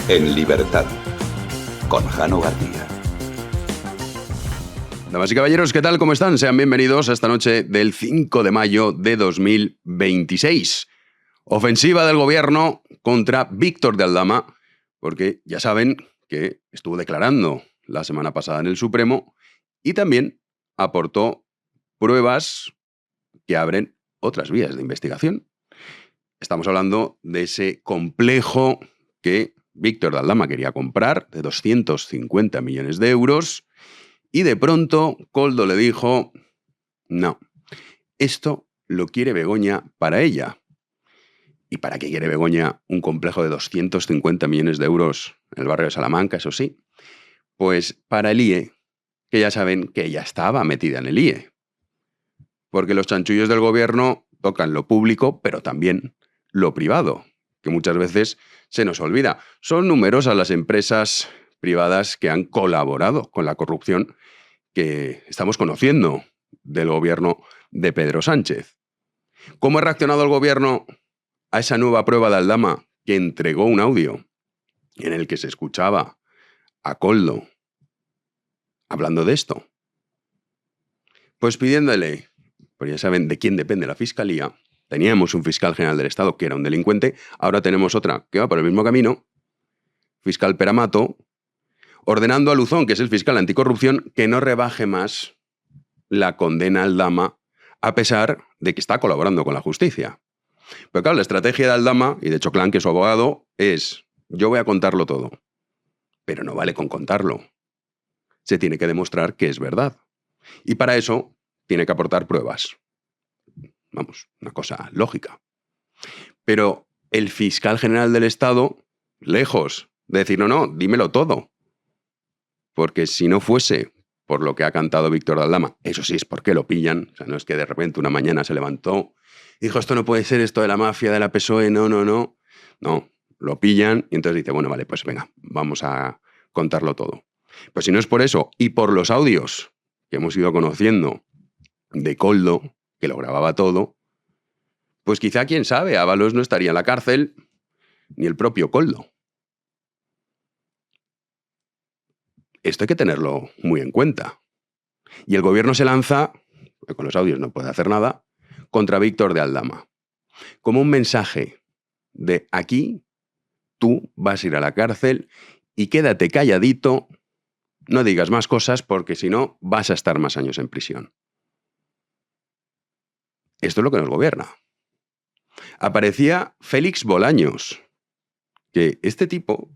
En libertad, con Jano García. Damas y caballeros, ¿qué tal? ¿Cómo están? Sean bienvenidos a esta noche del 5 de mayo de 2026. Ofensiva del gobierno contra Víctor de Aldama, porque ya saben que estuvo declarando la semana pasada en el Supremo y también aportó pruebas que abren otras vías de investigación. Estamos hablando de ese complejo que Víctor de Aldama quería comprar de 250 millones de euros y de pronto Koldo le dijo: no, esto lo quiere Begoña para ella. ¿Y para qué quiere Begoña un complejo de 250 millones de euros en el barrio de Salamanca, eso sí? Pues para el IE, que ya saben que ella estaba metida en el IE. Porque los chanchullos del gobierno tocan lo público, pero también lo privado, que muchas veces se nos olvida. Son numerosas las empresas privadas que han colaborado con la corrupción que estamos conociendo del gobierno de Pedro Sánchez. ¿Cómo ha reaccionado el gobierno a esa nueva prueba de Aldama, que entregó un audio en el que se escuchaba a Koldo hablando de esto? Pues pidiéndole, pues ya saben de quién depende la Fiscalía. Teníamos un fiscal general del Estado que era un delincuente, ahora tenemos otra que va por el mismo camino, fiscal Peramato, ordenando a Luzón, que es el fiscal anticorrupción, que no rebaje más la condena a Aldama, a pesar de que está colaborando con la justicia. Pero claro, la estrategia de Aldama, y de Choclán, que es su abogado, es: yo voy a contarlo todo. Pero no vale con contarlo. Se tiene que demostrar que es verdad. Y para eso tiene que aportar pruebas. Vamos, una cosa lógica. Pero el fiscal general del Estado, lejos de decir: no, dímelo todo. Porque si no fuese por lo que ha cantado Víctor de Aldama, eso sí es porque lo pillan, o sea, no es que de repente una mañana se levantó y dijo: esto no puede ser, esto de la mafia, de la PSOE, no, lo pillan y entonces dice: bueno, vale, pues venga, vamos a contarlo todo. Pues si no es por eso y por los audios que hemos ido conociendo de Koldo, que lo grababa todo, pues quizá, quién sabe, Ábalos no estaría en la cárcel, ni el propio Koldo. Esto hay que tenerlo muy en cuenta. Y el gobierno se lanza, porque con los audios no puede hacer nada, contra Víctor de Aldama, como un mensaje de: aquí tú vas a ir a la cárcel y quédate calladito, no digas más cosas porque si no vas a estar más años en prisión. Esto es lo que nos gobierna. Aparecía Félix Bolaños, que este tipo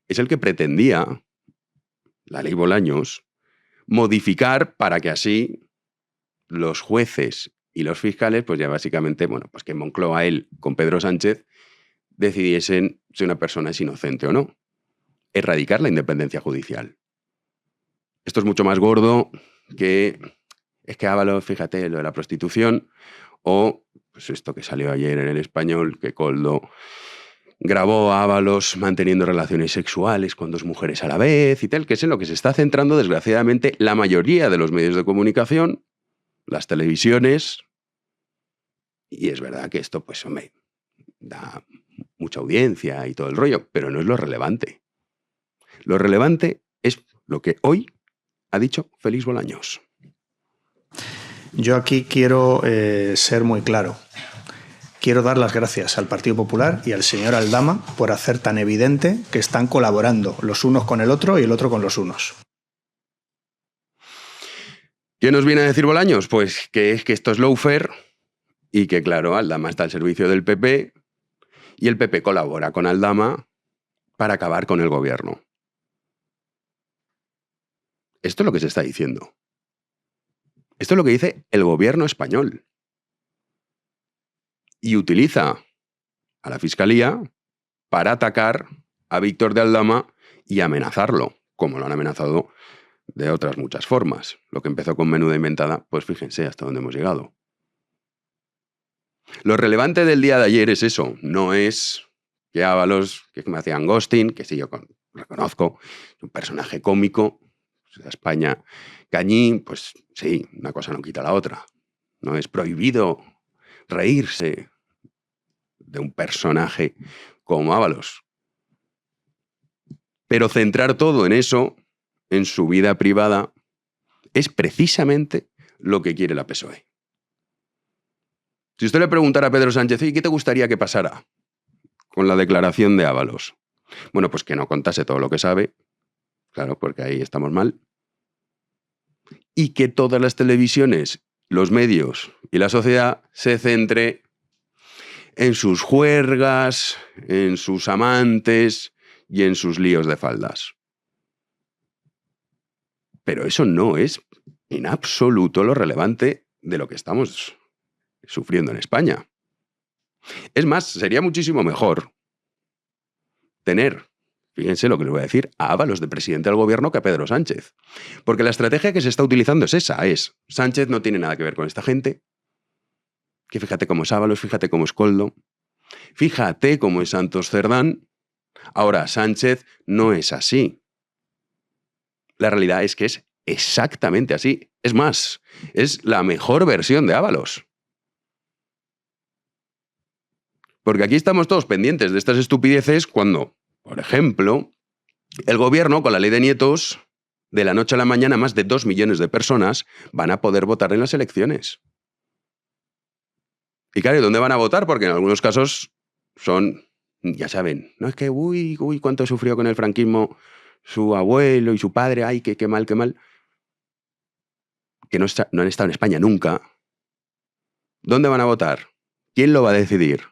es el que pretendía, la ley Bolaños, modificar para que así los jueces y los fiscales, pues ya básicamente, bueno, pues que en Moncloa él con Pedro Sánchez decidiesen si una persona es inocente o no. Erradicar la independencia judicial. Esto es mucho más gordo que... Es que Ábalos, fíjate, lo de la prostitución, o pues esto que salió ayer en El Español, que Koldo grabó a Ábalos manteniendo relaciones sexuales con 2 mujeres a la vez y tal, que es en lo que se está centrando, desgraciadamente, la mayoría de los medios de comunicación, las televisiones, y es verdad que esto, pues, hombre, da mucha audiencia y todo el rollo, pero no es lo relevante. Lo relevante es lo que hoy ha dicho Félix Bolaños. Yo aquí quiero ser muy claro. Quiero dar las gracias al Partido Popular y al señor Aldama por hacer tan evidente que están colaborando los unos con el otro y el otro con los unos. ¿Qué nos viene a decir Bolaños? Pues que es que esto es lawfare y que, claro, Aldama está al servicio del PP y el PP colabora con Aldama para acabar con el gobierno. Esto es lo que se está diciendo. Esto es lo que dice el gobierno español. Y utiliza a la Fiscalía para atacar a Víctor de Aldama y amenazarlo, como lo han amenazado de otras muchas formas. Lo que empezó con Menuda Inventada, pues fíjense hasta dónde hemos llegado. Lo relevante del día de ayer es eso, no es que Ábalos, que me hacían ghosting, que sí, yo reconozco, es un personaje cómico, España Cañí, pues sí, una cosa no quita la otra. No es prohibido reírse de un personaje como Ábalos. Pero centrar todo en eso, en su vida privada, es precisamente lo que quiere la PSOE. Si usted le preguntara a Pedro Sánchez, ¿y qué te gustaría que pasara con la declaración de Ábalos? Bueno, pues que no contase todo lo que sabe, claro, porque ahí estamos mal, y que todas las televisiones, los medios y la sociedad se centre en sus juergas, en sus amantes y en sus líos de faldas. Pero eso no es en absoluto lo relevante de lo que estamos sufriendo en España. Es más, sería muchísimo mejor tener, fíjense lo que les voy a decir, a Ábalos de presidente del gobierno que a Pedro Sánchez. Porque la estrategia que se está utilizando es esa, Sánchez no tiene nada que ver con esta gente, que fíjate cómo es Ábalos, fíjate cómo es Koldo, fíjate cómo es Santos Cerdán. Ahora, Sánchez no es así. La realidad es que es exactamente así. Es más, es la mejor versión de Ábalos. Porque aquí estamos todos pendientes de estas estupideces cuando, por ejemplo, el gobierno, con la ley de nietos, de la noche a la mañana más de 2 millones de personas van a poder votar en las elecciones. Y claro, ¿dónde van a votar? Porque en algunos casos son, ya saben, no es que, uy, cuánto sufrió con el franquismo su abuelo y su padre, ay, qué mal, qué mal. Que no han estado en España nunca. ¿Dónde van a votar? ¿Quién lo va a decidir?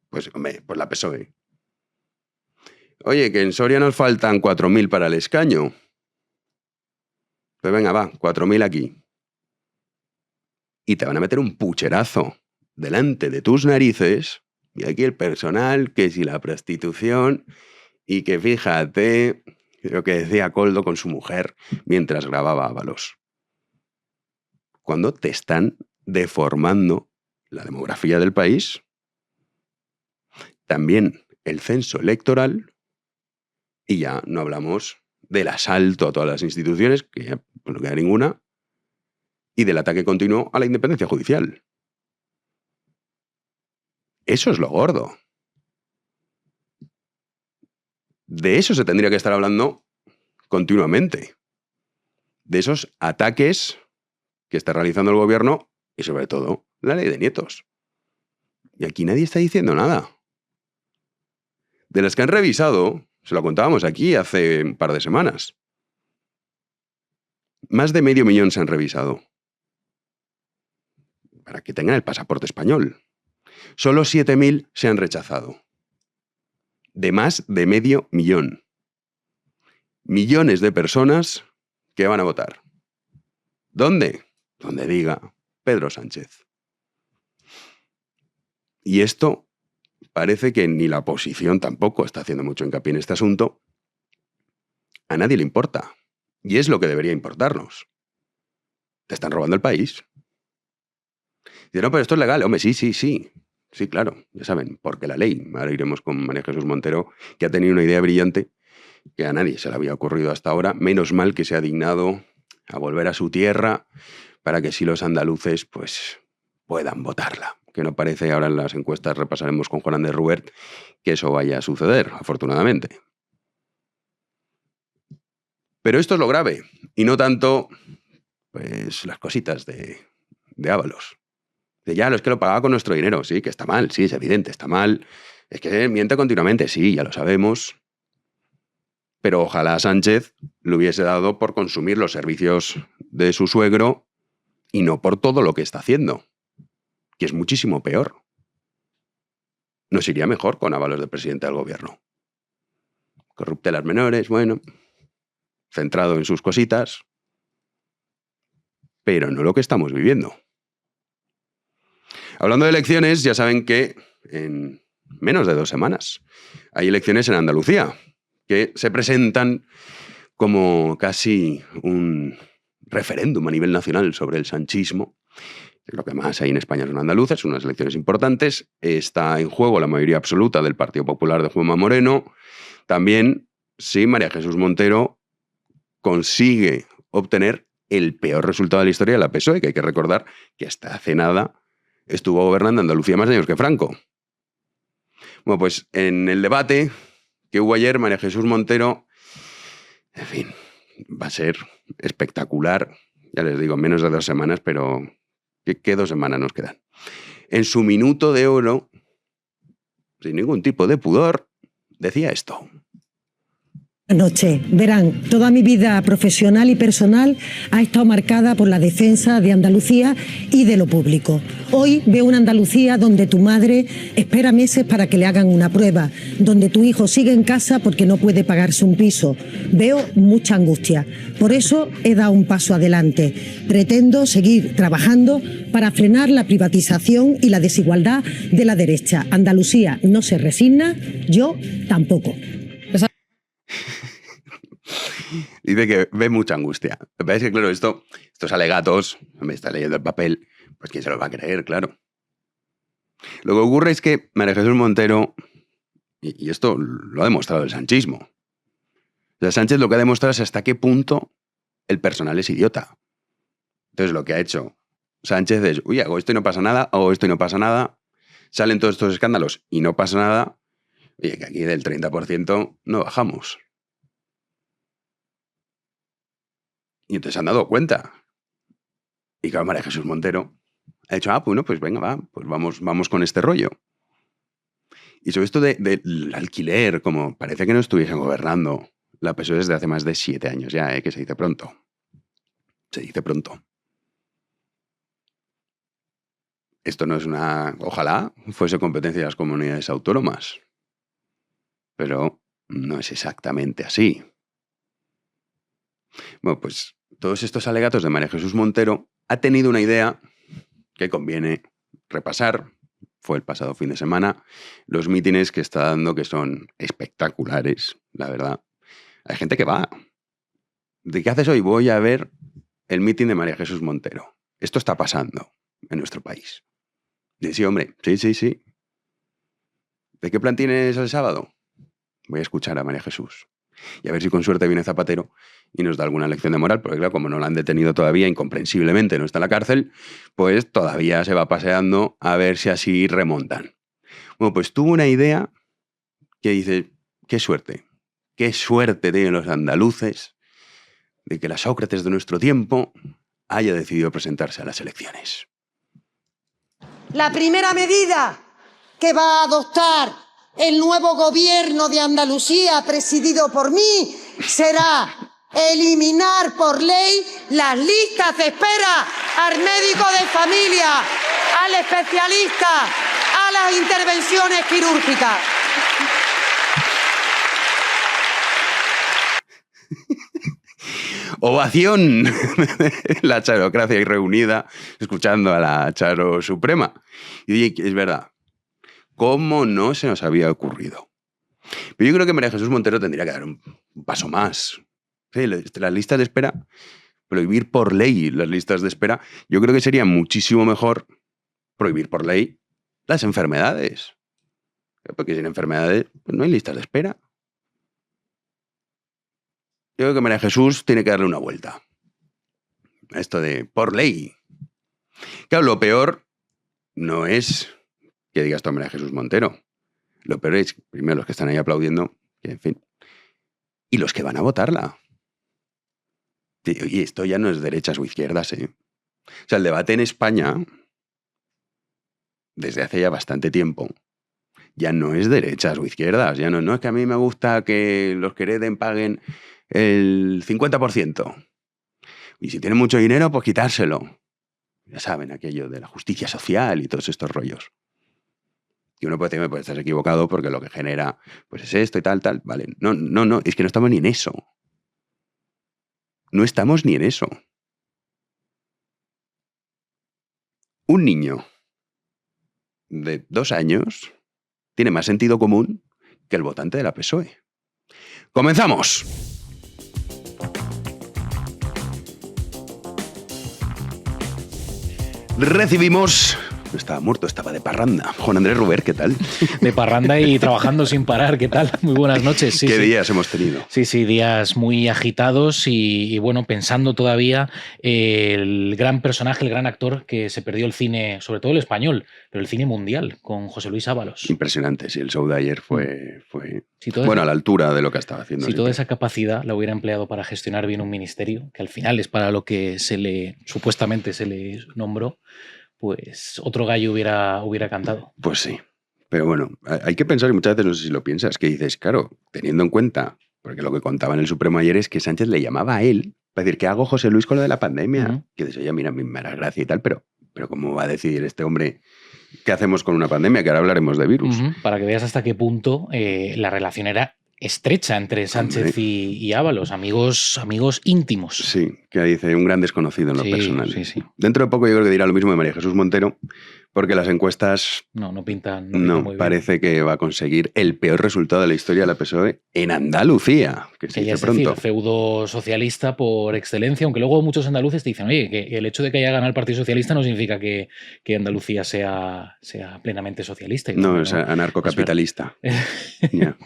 Pues, hombre, pues la PSOE. Oye, que en Soria nos faltan 4.000 para el escaño. Pues venga, va, 4.000 aquí. Y te van a meter un pucherazo delante de tus narices. Y aquí el personal, que si la prostitución, y que fíjate lo que decía Koldo con su mujer mientras grababa Ábalos. Cuando te están deformando la demografía del país, también el censo electoral, y ya no hablamos del asalto a todas las instituciones, que ya pues, no queda ninguna, y del ataque continuo a la independencia judicial. Eso es lo gordo. De eso se tendría que estar hablando continuamente. De esos ataques que está realizando el gobierno y sobre todo la ley de nietos. Y aquí nadie está diciendo nada. De las que han revisado, se lo contábamos aquí hace un par de semanas, más de 500.000 se han revisado. Para que tengan el pasaporte español. Solo 7.000 se han rechazado. De más de 500.000. Millones de personas que van a votar. ¿Dónde? Donde diga Pedro Sánchez. Y esto parece que ni la oposición tampoco está haciendo mucho hincapié en este asunto. A nadie le importa. Y es lo que debería importarnos. Te están robando el país. Dice, no, pero esto es legal. Hombre, sí. Sí, claro, ya saben, porque la ley. Ahora iremos con María Jesús Montero, que ha tenido una idea brillante que a nadie se le había ocurrido hasta ahora. Menos mal que se ha dignado a volver a su tierra para que si los andaluces pues puedan votarla. Que no parece, ahora en las encuestas repasaremos con Juan Andrés Rubert, que eso vaya a suceder, afortunadamente. Pero esto es lo grave, y no tanto pues las cositas de Ábalos. De ya, es que lo pagaba con nuestro dinero, sí, que está mal, sí, es evidente, está mal. Es que miente continuamente, sí, ya lo sabemos. Pero ojalá Sánchez le hubiese dado por consumir los servicios de su suegro y no por todo lo que está haciendo, que es muchísimo peor. Nos iría mejor con Ábalos de presidente del gobierno. Corruptelas menores, bueno, centrado en sus cositas, pero no lo que estamos viviendo. Hablando de elecciones, ya saben que en menos de 2 semanas hay elecciones en Andalucía, que se presentan como casi un referéndum a nivel nacional sobre el sanchismo. Lo que más hay en España son andaluces, son unas elecciones importantes. Está en juego la mayoría absoluta del Partido Popular de Juanma Moreno. También, si María Jesús Montero consigue obtener el peor resultado de la historia de la PSOE, que hay que recordar que hasta hace nada estuvo gobernando Andalucía más años que Franco. Bueno, pues en el debate que hubo ayer, María Jesús Montero En fin, va a ser espectacular. Ya les digo, menos de 2 semanas, pero ¿qué 2 semanas nos quedan? En su minuto de oro, sin ningún tipo de pudor, decía esto. Noche. Verán, toda mi vida profesional y personal ha estado marcada por la defensa de Andalucía y de lo público. Hoy veo una Andalucía donde tu madre espera meses para que le hagan una prueba, donde tu hijo sigue en casa porque no puede pagarse un piso. Veo mucha angustia. Por eso he dado un paso adelante. Pretendo seguir trabajando para frenar la privatización y la desigualdad de la derecha. Andalucía no se resigna, yo tampoco. Dice que ve mucha angustia. Me parece que, claro, estos alegatos, me está leyendo el papel, pues quién se los va a creer, claro. Lo que ocurre es que María Jesús Montero, y esto lo ha demostrado el sanchismo, o sea, Sánchez lo que ha demostrado es hasta qué punto el personal es idiota. Entonces lo que ha hecho Sánchez es, uy, hago esto y no pasa nada, hago esto y no pasa nada, salen todos estos escándalos y no pasa nada, oye, que aquí del 30% no bajamos. Y entonces se han dado cuenta. Y claro, María Jesús Montero ha dicho, bueno, pues venga, pues vamos con este rollo. Y sobre esto del alquiler, como parece que no estuviesen gobernando la PSOE desde hace más de 7 años ya, que se dice pronto. Se dice pronto. Esto no es ojalá fuese competencia de las comunidades autónomas. Pero no es exactamente así. Bueno, pues todos estos alegatos de María Jesús Montero ha tenido una idea que conviene repasar. Fue el pasado fin de semana. Los mítines que está dando, que son espectaculares, la verdad. Hay gente que va. ¿De qué haces hoy? Voy a ver el mítin de María Jesús Montero. Esto está pasando en nuestro país. Y sí, hombre, sí. ¿De qué plan tienes el sábado? Voy a escuchar a María Jesús. Y a ver si con suerte viene Zapatero y nos da alguna lección de moral, porque claro, como no la han detenido todavía, incomprensiblemente no está en la cárcel, pues todavía se va paseando a ver si así remontan. Bueno, pues tuvo una idea que dice, qué suerte tienen los andaluces de que la Sócrates de nuestro tiempo haya decidido presentarse a las elecciones. La primera medida que va a adoptar el nuevo gobierno de Andalucía, presidido por mí, será eliminar por ley las listas de espera al médico de familia, al especialista, a las intervenciones quirúrgicas. Ovación, la charocracia ahí reunida, escuchando a la Charo Suprema. Y oye, es verdad, ¿cómo no se nos había ocurrido? Pero yo creo que María Jesús Montero tendría que dar un paso más. Sí, las listas de espera, prohibir por ley las listas de espera, yo creo que sería muchísimo mejor prohibir por ley las enfermedades. Porque sin enfermedades pues no hay listas de espera. Yo creo que María Jesús tiene que darle una vuelta a esto de por ley. Claro, lo peor no es que diga esto a María Jesús Montero. Lo peor es, primero, los que están ahí aplaudiendo, que, en fin, y los que van a votarla. Y esto ya no es derechas o izquierdas, ¿eh? O sea, el debate en España, desde hace ya bastante tiempo, ya no es derechas o izquierdas. Ya no es que a mí me gusta que los que hereden paguen el 50%. Y si tienen mucho dinero, pues quitárselo. Ya saben, aquello de la justicia social y todos estos rollos. Y uno puede decir, pues estás equivocado porque lo que genera pues es esto y tal. Vale, no, es que no estamos ni en eso. No estamos ni en eso. Un niño de 2 años tiene más sentido común que el votante de la PSOE. ¡Comenzamos! Recibimos estaba muerto, estaba de parranda. Juan Andrés Ruber, ¿qué tal? De parranda y trabajando sin parar, ¿qué tal? Muy buenas noches. Sí, ¿Qué sí. días hemos tenido? Sí, sí, días muy agitados y bueno, pensando todavía el gran personaje, el gran actor que se perdió el cine, sobre todo el español, pero el cine mundial, con José Luis Ábalos. Impresionante, sí, el show de ayer fue a la altura de lo que estaba haciendo. Si toda esa capacidad la hubiera empleado para gestionar bien un ministerio, que al final es para lo que supuestamente se le nombró, pues otro gallo hubiera cantado. Pues sí. Pero bueno, hay que pensar, y muchas veces no sé si lo piensas, que dices, claro, teniendo en cuenta, porque lo que contaba en el Supremo ayer es que Sánchez le llamaba a él para decir, ¿qué hago, José Luis, con lo de la pandemia? Que dices, oye, mira, me hará gracia y tal, pero ¿cómo va a decidir este hombre qué hacemos con una pandemia? Que ahora hablaremos de virus. Para que veas hasta qué punto la relación era estrecha entre Sánchez y Ábalos, amigos íntimos. Sí, que dice un gran desconocido en lo personal. Sí. Dentro de poco yo creo que dirá lo mismo de María Jesús Montero, porque las encuestas no pintan muy bien. Parece que va a conseguir el peor resultado de la historia de la PSOE en Andalucía, que se dice pronto. Decir, feudo socialista por excelencia, aunque luego muchos andaluces te dicen, oye, que el hecho de que haya ganado el Partido Socialista no significa que Andalucía sea plenamente socialista. No, es anarcocapitalista. Yeah.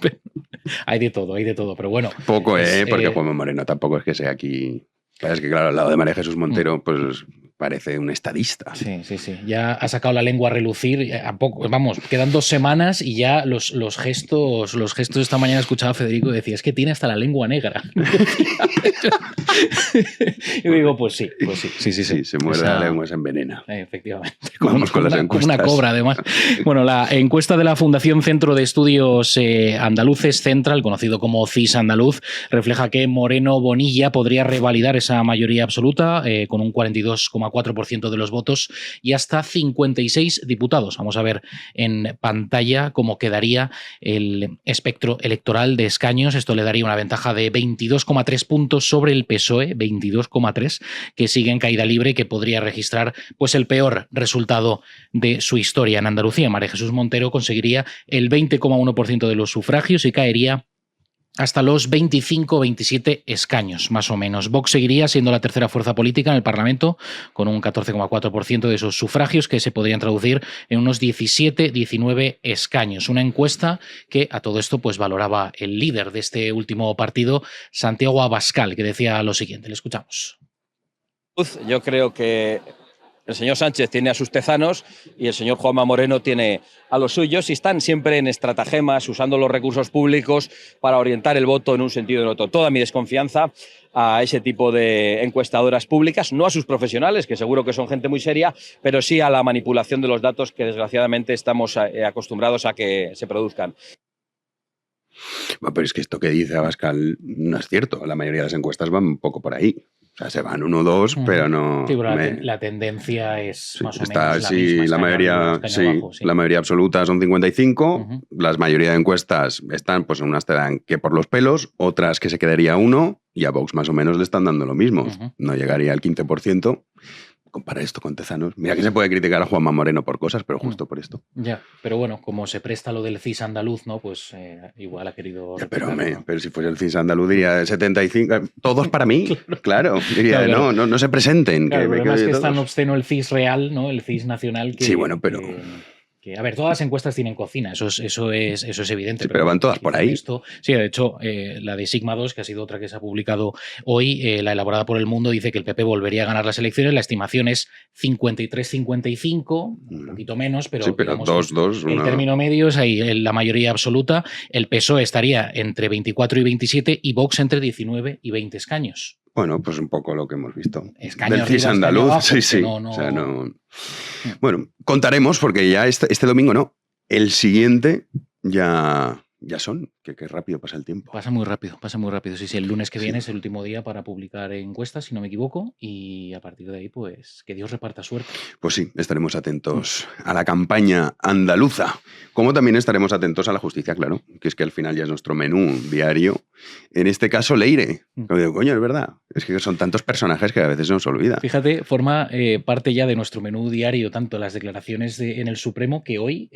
Hay de todo, pero bueno. Poco, porque Juan Moreno tampoco es que sea aquí... Es que claro, al lado de María Jesús Montero, pues parece un estadista. Sí. Ya ha sacado la lengua a relucir. Vamos, quedan 2 semanas y ya los gestos esta mañana escuchaba a Federico y decía, es que tiene hasta la lengua negra. Y digo, pues sí. Sí, se muerde la lengua, se envenena. Efectivamente. Vamos con las encuestas. Como una cobra, además. Bueno, la encuesta de la Fundación Centro de Estudios Andaluces Central, conocido como CIS Andaluz, refleja que Moreno Bonilla podría revalidar esa mayoría absoluta con un 42,4% de los votos y hasta 56 diputados. Vamos a ver en pantalla cómo quedaría el espectro electoral de escaños. Esto le daría una ventaja de 22,3 puntos sobre el PSOE, 22,3, que sigue en caída libre y que podría registrar pues el peor resultado de su historia en Andalucía. María Jesús Montero conseguiría el 20,1% de los sufragios y caería hasta los 25-27 escaños, más o menos. Vox seguiría siendo la tercera fuerza política en el Parlamento, con un 14,4% de esos sufragios, que se podrían traducir en unos 17-19 escaños. Una encuesta que a todo esto pues valoraba el líder de este último partido, Santiago Abascal, que decía lo siguiente. Le escuchamos. Yo creo que el señor Sánchez tiene a sus tezanos y el señor Juanma Moreno tiene a los suyos y están siempre en estratagemas, usando los recursos públicos para orientar el voto en un sentido o en otro. Toda mi desconfianza a ese tipo de encuestadoras públicas, no a sus profesionales, que seguro que son gente muy seria, pero sí a la manipulación de los datos que desgraciadamente estamos acostumbrados a que se produzcan. Bueno, pero es que esto que dice Abascal no es cierto. La mayoría de las encuestas van un poco por ahí. O sea, se van 1 o 2, pero no... Sí, pero la tendencia es más o menos la misma. La mayoría absoluta son 55. Las mayoría de encuestas están, pues unas te dan que por los pelos, otras que se quedaría 1, y a Vox más o menos le están dando lo mismo. No llegaría al 15%. Compara esto con Tezanos. Mira que se puede criticar a Juanma Moreno por cosas, pero justo por esto. Ya, pero bueno, como se presta lo del CIS andaluz, ¿no? Pues igual ha querido... Ya, pero si fuese el CIS andaluz diría 75, todos para mí, claro. Diría, claro. No se presenten. Claro, el problema es que es tan obsceno el CIS real, ¿no? El CIS nacional que... Sí, bueno, pero... A ver, todas las encuestas tienen cocina, eso es evidente. Sí, pero van todas por ahí. Sí, de hecho, la de Sigma 2, que ha sido otra que se ha publicado hoy, la elaborada por El Mundo, dice que el PP volvería a ganar las elecciones. La estimación es 53-55, un poquito menos, pero, sí, pero digamos, 2, el término medio es ahí la mayoría absoluta. El PSOE estaría entre 24 y 27 y Vox entre 19 y 20 escaños. Bueno, pues un poco lo que hemos visto. Escaño del CIS andaluz, abajo, sí. No. O sea, no... Bueno, contaremos, porque ya este domingo no. El siguiente ya son. Que rápido pasa el tiempo. Pasa muy rápido. Sí, el lunes que viene es el último día para publicar encuestas, si no me equivoco, y a partir de ahí, pues, que Dios reparta suerte. Pues sí, estaremos atentos a la campaña andaluza, como también estaremos atentos a la justicia, claro, que es que al final ya es nuestro menú diario. En este caso, Leire. Como digo, coño, es verdad. Es que son tantos personajes que a veces se nos olvida. Fíjate, forma parte ya de nuestro menú diario, tanto las declaraciones en el Supremo, que hoy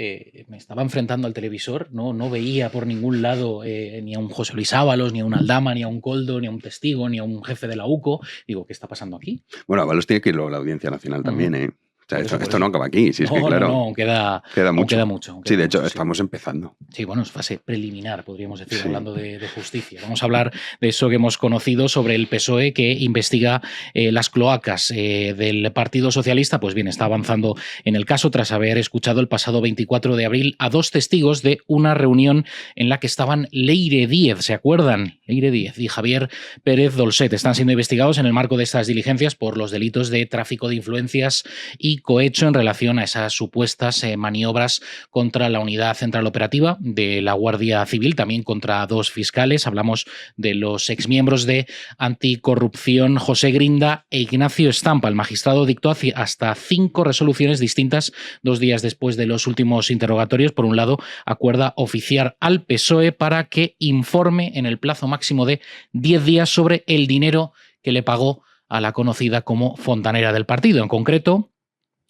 me estaba enfrentando al televisor, no veía por ningún lado ni a un José Luis Ábalos, ni a un Aldama, ni a un Koldo, ni a un testigo, ni a un jefe de la UCO. Digo, ¿qué está pasando aquí? Bueno, Ábalos tiene que ir luego a la Audiencia Nacional también, O sea, esto no acaba aquí, si es que claro. No, queda mucho. Sí, de hecho, estamos empezando. Sí, bueno, es fase preliminar, podríamos decir, hablando de justicia. Vamos a hablar de eso que hemos conocido sobre el PSOE que investiga las cloacas del Partido Socialista. Pues bien, está avanzando en el caso tras haber escuchado el pasado 24 de abril a 2 testigos de una reunión en la que estaban Leire Díez, ¿se acuerdan? Leire Díez y Javier Pérez Dolcet están siendo investigados en el marco de estas diligencias por los delitos de tráfico de influencias y cohecho en relación a esas supuestas maniobras contra la Unidad Central Operativa de la Guardia Civil, también contra 2 fiscales. Hablamos de los exmiembros de Anticorrupción José Grinda e Ignacio Estampa. El magistrado dictó hasta 5 resoluciones distintas 2 días después de los últimos interrogatorios. Por un lado, acuerda oficiar al PSOE para que informe en el plazo máximo de 10 días sobre el dinero que le pagó a la conocida como fontanera del partido. En concreto,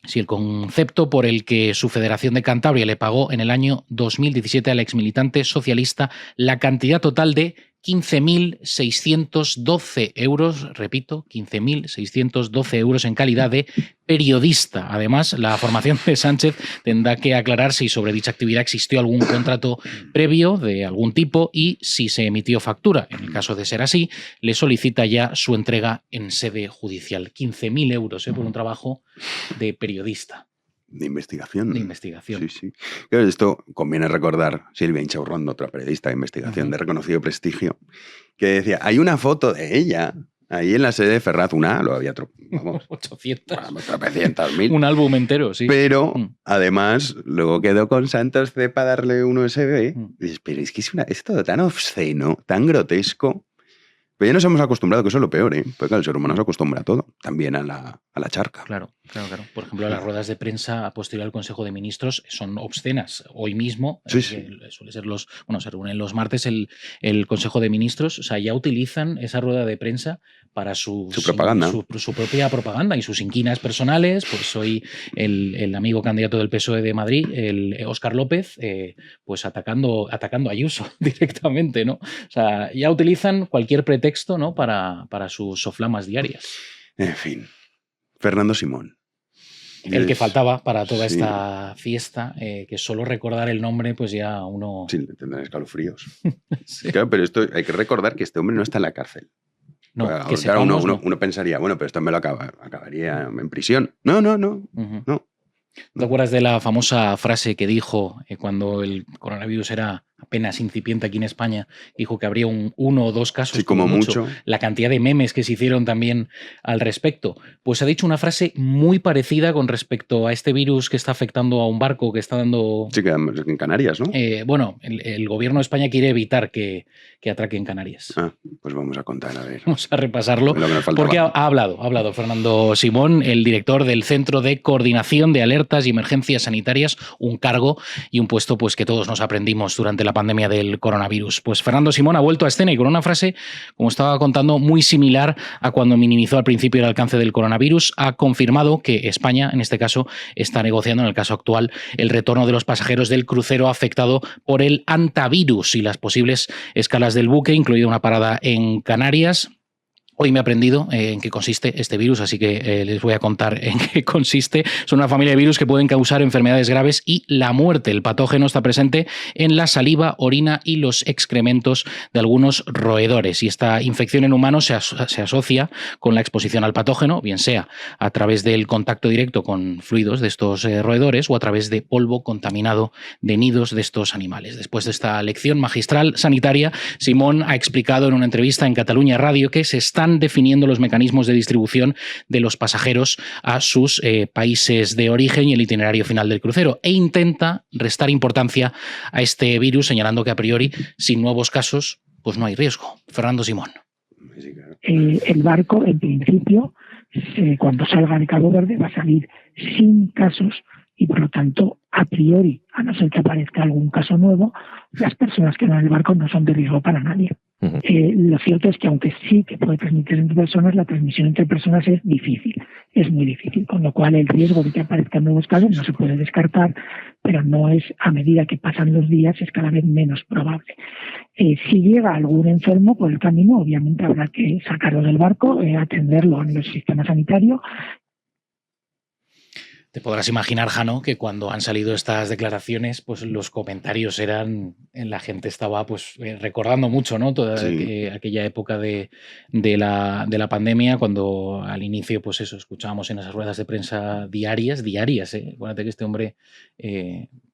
si el concepto por el que su Federación de Cantabria le pagó en el año 2017 al exmilitante socialista la cantidad total de 15.612 euros, repito, 15.612 euros en calidad de periodista. Además, la formación de Sánchez tendrá que aclarar si sobre dicha actividad existió algún contrato previo de algún tipo y si se emitió factura. En el caso de ser así, le solicita ya su entrega en sede judicial. 15.000 euros por un trabajo de periodista. De investigación. De investigación. Sí. Claro, esto conviene recordar Silvia Inchaurrondo, otra periodista de investigación de reconocido prestigio, que decía, hay una foto de ella ahí en la sede de Ferraz, lo había 800.000. Un álbum entero, sí. Pero, además, luego quedó con Santos C para darle un USB. Y dices, pero es que es todo tan obsceno, tan grotesco. Pero ya nos hemos acostumbrado, que eso es lo peor, ¿eh? Porque el ser humano se acostumbra a todo, también a la charca. Claro. Por ejemplo, las ruedas de prensa a posteriori al Consejo de Ministros son obscenas. Hoy mismo, suele ser se reúnen los martes el Consejo de Ministros, o sea, ya utilizan esa rueda de prensa para su propaganda. Su propia propaganda y sus inquinas personales. Pues hoy el amigo candidato del PSOE de Madrid, el Óscar López, pues atacando a Ayuso directamente, ¿no? O sea, ya utilizan cualquier pretexto, ¿no? para sus soflamas diarias. En fin, Fernando Simón. El que faltaba para toda esta fiesta, que solo recordar el nombre, pues ya uno... Sí, tendrán escalofríos. Claro, pero esto hay que recordar que este hombre no está en la cárcel. No, pues, claro, uno pensaría, bueno, pero esto me lo acabaría en prisión. No. ¿Te acuerdas de la famosa frase que dijo cuando el coronavirus era apenas incipiente aquí en España? Dijo que habría 1 o 2 casos. Sí, como mucho. La cantidad de memes que se hicieron también al respecto. Pues ha dicho una frase muy parecida con respecto a este virus que está afectando a un barco que está dando... Sí, que en Canarias, ¿no? Bueno, el gobierno de España quiere evitar que atraque en Canarias. Pues vamos a contar, a ver. Vamos a repasarlo. Porque ha hablado Fernando Simón, el director del Centro de Coordinación de Alertas y Emergencias Sanitarias, un cargo y un puesto pues que todos nos aprendimos durante la pandemia del coronavirus. Pues Fernando Simón ha vuelto a escena y con una frase, como estaba contando, muy similar a cuando minimizó al principio el alcance del coronavirus. Ha confirmado que España, en este caso, está negociando, en el caso actual, el retorno de los pasajeros del crucero afectado por el hantavirus y las posibles escalas del buque, incluida una parada en Canarias. Hoy me he aprendido en qué consiste este virus, así que les voy a contar en qué consiste. Son una familia de virus que pueden causar enfermedades graves y la muerte. El patógeno está presente en la saliva, orina y los excrementos de algunos roedores. Y esta infección en humanos se asocia con la exposición al patógeno, bien sea a través del contacto directo con fluidos de estos roedores o a través de polvo contaminado de nidos de estos animales. Después de esta lección magistral sanitaria, Simón ha explicado en una entrevista en Cataluña Radio que se están definiendo los mecanismos de distribución de los pasajeros a sus países de origen y el itinerario final del crucero, e intenta restar importancia a este virus, señalando que a priori, sin nuevos casos, pues no hay riesgo. Fernando Simón. El barco, en principio, cuando salga de Cabo Verde, va a salir sin casos y, por lo tanto, a priori, a no ser que aparezca algún caso nuevo, las personas que van en el barco no son de riesgo para nadie. Lo cierto es que aunque sí que puede transmitir entre personas, la transmisión entre personas es difícil, es muy difícil, con lo cual el riesgo de que aparezcan nuevos casos no se puede descartar, pero no es, a medida que pasan los días, es cada vez menos probable. Si llega algún enfermo por el camino, obviamente habrá que sacarlo del barco, atenderlo en el sistema sanitario. Te podrás imaginar, Jano, que cuando han salido estas declaraciones, pues los comentarios eran, la gente estaba pues recordando mucho, ¿no? Toda aquella época de la pandemia, cuando al inicio, pues eso, escuchábamos en esas ruedas de prensa diarias, Acuérdate que este hombre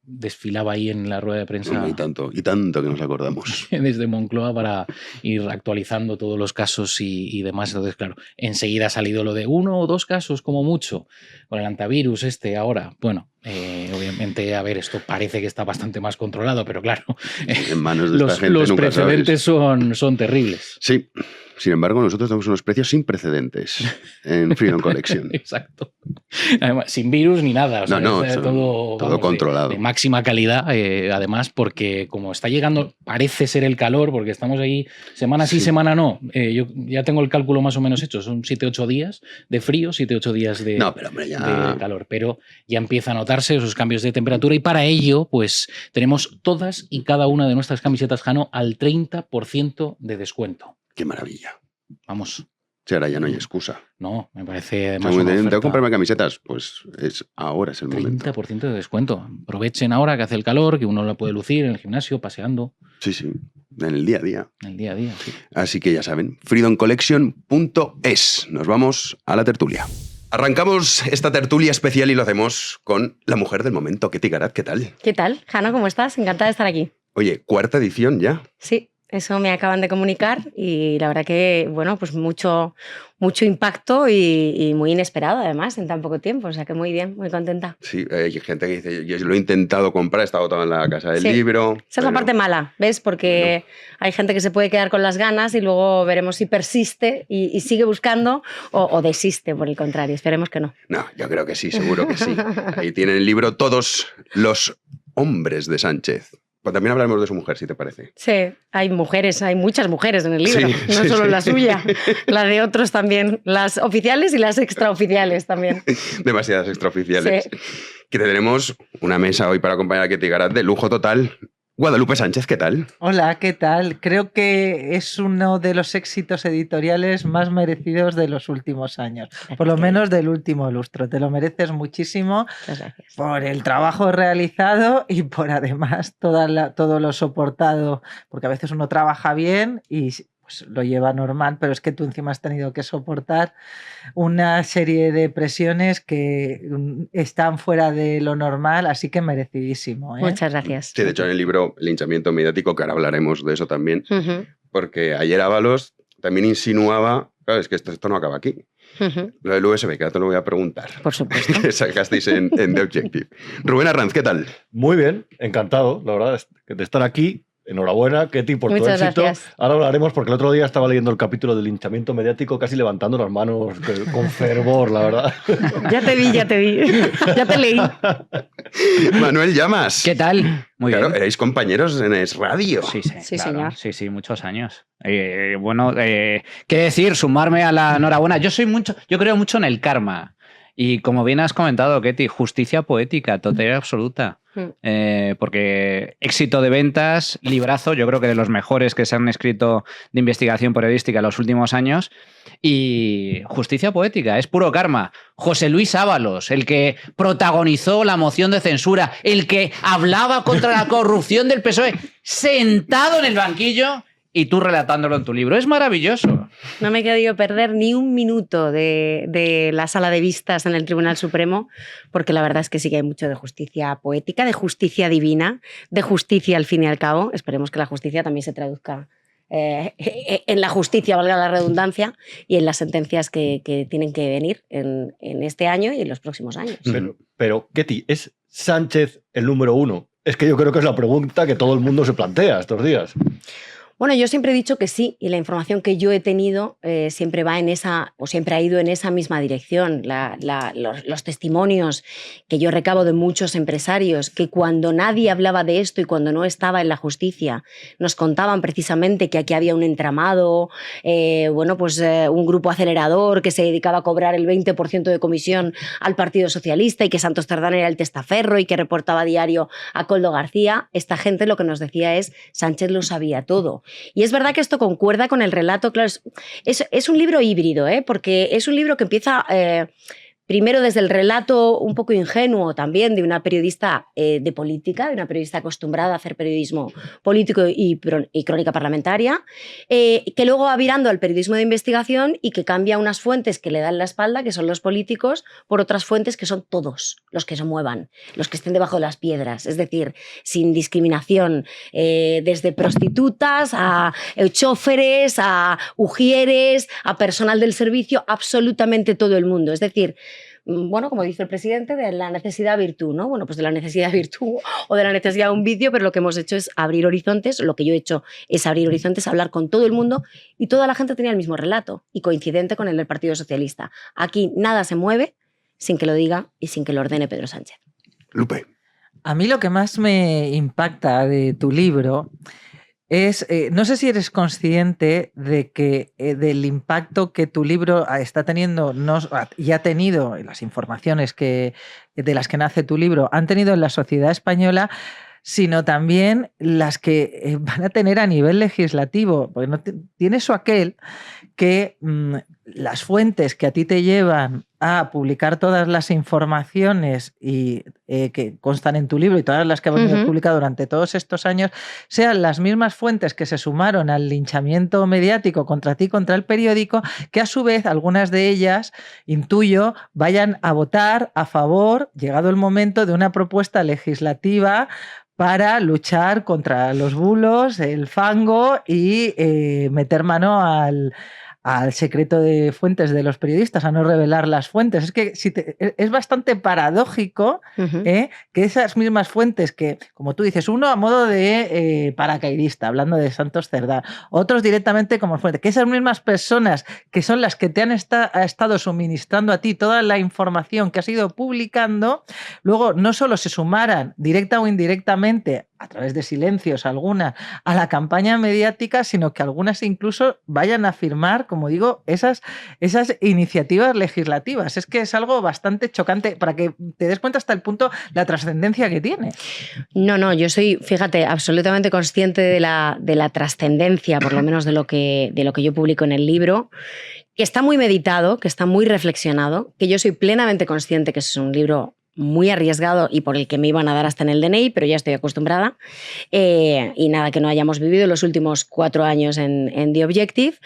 desfilaba ahí en la rueda de prensa. Y tanto que nos acordamos. Desde Moncloa para ir actualizando todos los casos y demás. Entonces, claro, enseguida ha salido lo de 1 o 2 casos como mucho con el antivirus ahora. Bueno, obviamente, a ver, esto parece que está bastante más controlado, pero claro, en manos de esta gente los nunca precedentes son terribles. Sí. Sin embargo, nosotros tenemos unos precios sin precedentes en Freedom Collection. Exacto. Además, sin virus ni nada. O sea, todo controlado. De máxima calidad, además, porque como está llegando, parece ser el calor, porque estamos ahí semana sí, semana no. Yo ya tengo el cálculo más o menos hecho. Son 7-8 días de frío, 7-8 días de calor. Pero ya empieza a notarse esos cambios de temperatura y para ello, pues tenemos todas y cada una de nuestras camisetas, Jano, al 30% de descuento. ¡Qué maravilla! Vamos. Si ahora ya no hay excusa. No, me parece más tengo que comprarme camisetas. Pues ahora es el momento. 30% de descuento. Aprovechen ahora que hace el calor, que uno la puede lucir en el gimnasio, paseando. Sí, en el día a día. En el día a día, sí. Así que ya saben, freedomcollection.es. Nos vamos a la tertulia. Arrancamos esta tertulia especial y lo hacemos con la mujer del momento, Ketty Garat. ¿Qué tal? ¿Qué tal? Jano, ¿cómo estás? Encantada de estar aquí. Oye, 4ª edición ya. Sí. Eso me acaban de comunicar y la verdad que, bueno, pues mucho impacto y muy inesperado además en tan poco tiempo. O sea que muy bien, muy contenta. Sí, hay gente que dice, yo lo he intentado comprar, he estado todo en la casa del libro. Esa es la parte mala, ¿ves? Porque hay gente que se puede quedar con las ganas y luego veremos si persiste y sigue buscando o desiste, por el contrario. Esperemos que no. No, yo creo que sí, seguro que sí. Ahí tienen el libro todos los hombres de Sánchez. Pues también hablaremos de su mujer, si te parece. Sí, hay muchas mujeres en el libro, no solo la suya, la de otros también, las oficiales y las extraoficiales también. Demasiadas extraoficiales. Sí. Que tenemos una mesa hoy para acompañar a Ketty Garat de lujo total. Guadalupe Sánchez, ¿qué tal? Hola, ¿qué tal? Creo que es uno de los éxitos editoriales más merecidos de los últimos años, por lo menos del último lustro. Te lo mereces muchísimo por el trabajo realizado y por además todo lo soportado, porque a veces uno trabaja bien y pues lo lleva normal, pero es que tú encima has tenido que soportar una serie de presiones que están fuera de lo normal, así que merecidísimo. Muchas gracias. Sí, de hecho en el libro Linchamiento Mediático, que ahora hablaremos de eso también, porque ayer Ábalos también insinuaba, claro, es que esto no acaba aquí. Lo del USB, que ahora te lo voy a preguntar. Por supuesto. Que sacasteis en The Objective. Rubén Arranz, ¿qué tal? Muy bien, encantado, la verdad, de estar aquí. Enhorabuena, Ketty, por tu éxito. Gracias. Ahora hablaremos porque el otro día estaba leyendo el capítulo del linchamiento mediático casi levantando las manos con fervor, la verdad. Ya te vi. Ya te leí. Manuel Llamas. ¿Qué tal? Muy bien. Erais compañeros en Es Radio. Sí, claro. Señor. Sí, muchos años. Bueno, ¿qué decir? Sumarme a la enhorabuena. Yo creo mucho en el karma. Y como bien has comentado, Ketty, justicia poética, total y absoluta. Porque éxito de ventas, librazo, yo creo que de los mejores que se han escrito de investigación periodística en los últimos años. Y justicia poética, es puro karma. José Luis Ábalos, el que protagonizó la moción de censura, el que hablaba contra la corrupción del PSOE, sentado en el banquillo y tú relatándolo en tu libro. Es maravilloso. No me he querido perder ni un minuto de la sala de vistas en el Tribunal Supremo, porque la verdad es que sí que hay mucho de justicia poética, de justicia divina, de justicia al fin y al cabo. Esperemos que la justicia también se traduzca en la justicia, valga la redundancia, y en las sentencias que tienen que venir en este año y en los próximos años. Pero Ketty, ¿es Sánchez el número 1? Es que yo creo que es la pregunta que todo el mundo se plantea estos días. Bueno, yo siempre he dicho que sí, y la información que yo he tenido siempre va en esa, o siempre ha ido en esa misma dirección. Los testimonios que yo recabo de muchos empresarios que cuando nadie hablaba de esto y cuando no estaba en la justicia, nos contaban precisamente que aquí había un entramado, un grupo acelerador que se dedicaba a cobrar el 20% de comisión al Partido Socialista y que Santos Tardán era el testaferro y que reportaba a diario a Koldo García. Esta gente lo que nos decía es: Sánchez lo sabía todo. Y es verdad que esto concuerda con el relato, claro, es un libro híbrido, porque es un libro que empieza primero desde el relato un poco ingenuo también de una periodista de política, de una periodista acostumbrada a hacer periodismo político y crónica parlamentaria, que luego va virando al periodismo de investigación y que cambia unas fuentes que le dan la espalda, que son los políticos, por otras fuentes que son todos los que se muevan, los que estén debajo de las piedras, es decir, sin discriminación, desde prostitutas a choferes, a ujieres, a personal del servicio, absolutamente todo el mundo. Es decir, bueno, como dice el presidente, de la necesidad virtud, ¿no? Bueno, pues de la necesidad virtud o de la necesidad de un vicio, pero lo que hemos hecho es abrir horizontes, lo que yo he hecho es abrir horizontes, hablar con todo el mundo y toda la gente tenía el mismo relato y coincidente con el del Partido Socialista. Aquí nada se mueve sin que lo diga y sin que lo ordene Pedro Sánchez. Lupe. A mí lo que más me impacta de tu libro es, no sé si eres consciente de que del impacto que tu libro está teniendo y ha tenido, las informaciones de las que nace tu libro, han tenido en la sociedad española, sino también las que van a tener a nivel legislativo. Porque no tiene eso aquel que las fuentes que a ti te llevan a publicar todas las informaciones que constan en tu libro y todas las que hemos publicado durante todos estos años sean las mismas fuentes que se sumaron al linchamiento mediático contra ti, contra el periódico, que a su vez algunas de ellas, intuyo, vayan a votar a favor, llegado el momento, de una propuesta legislativa para luchar contra los bulos, el fango y meter mano al secreto de fuentes de los periodistas, a no revelar las fuentes. Es que es bastante paradójico que esas mismas fuentes que, como tú dices, uno a modo de paracaidista, hablando de Santos Cerdán, otros directamente como fuente, que esas mismas personas que son las que te han estado suministrando a ti toda la información que has ido publicando, luego no solo se sumaran directa o indirectamente a través de silencios algunas a la campaña mediática, sino que algunas incluso vayan a firmar, como digo, esas iniciativas legislativas. Es que es algo bastante chocante para que te des cuenta hasta el punto la trascendencia que tiene. No, yo soy, fíjate, absolutamente consciente de la trascendencia, por lo menos de lo que yo publico en el libro, que está muy meditado, que está muy reflexionado, que yo soy plenamente consciente que es un libro muy arriesgado y por el que me iban a dar hasta en el DNI, pero ya estoy acostumbrada. Y nada que no hayamos vivido los últimos 4 años en The Objective,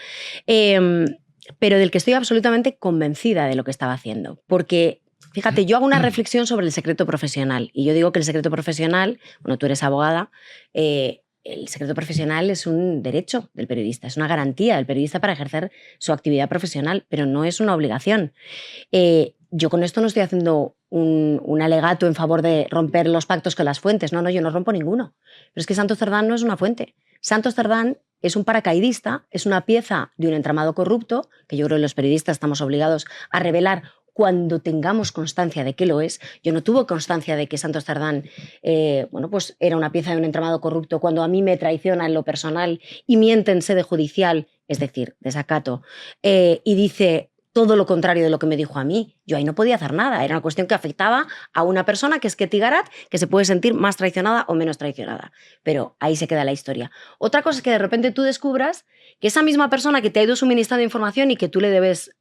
pero del que estoy absolutamente convencida de lo que estaba haciendo. Porque, fíjate, yo hago una reflexión sobre el secreto profesional y yo digo que el secreto profesional, bueno, tú eres abogada, el secreto profesional es un derecho del periodista, es una garantía del periodista para ejercer su actividad profesional, pero no es una obligación. Yo con esto no estoy haciendo un alegato en favor de romper los pactos con las fuentes. No, yo no rompo ninguno. Pero es que Santos Cerdán no es una fuente. Santos Cerdán es un paracaidista, es una pieza de un entramado corrupto, que yo creo que los periodistas estamos obligados a revelar cuando tengamos constancia de que lo es. Yo no tuve constancia de que Santos Cerdán pues era una pieza de un entramado corrupto cuando a mí me traiciona en lo personal y miente en sede judicial, es decir, desacato, y dice todo lo contrario de lo que me dijo a mí. Yo ahí no podía hacer nada. Era una cuestión que afectaba a una persona que es Ketty Garat, que se puede sentir más traicionada o menos traicionada. Pero ahí se queda la historia. Otra cosa es que de repente tú descubras que esa misma persona que te ha ido suministrando información y que tú le debes,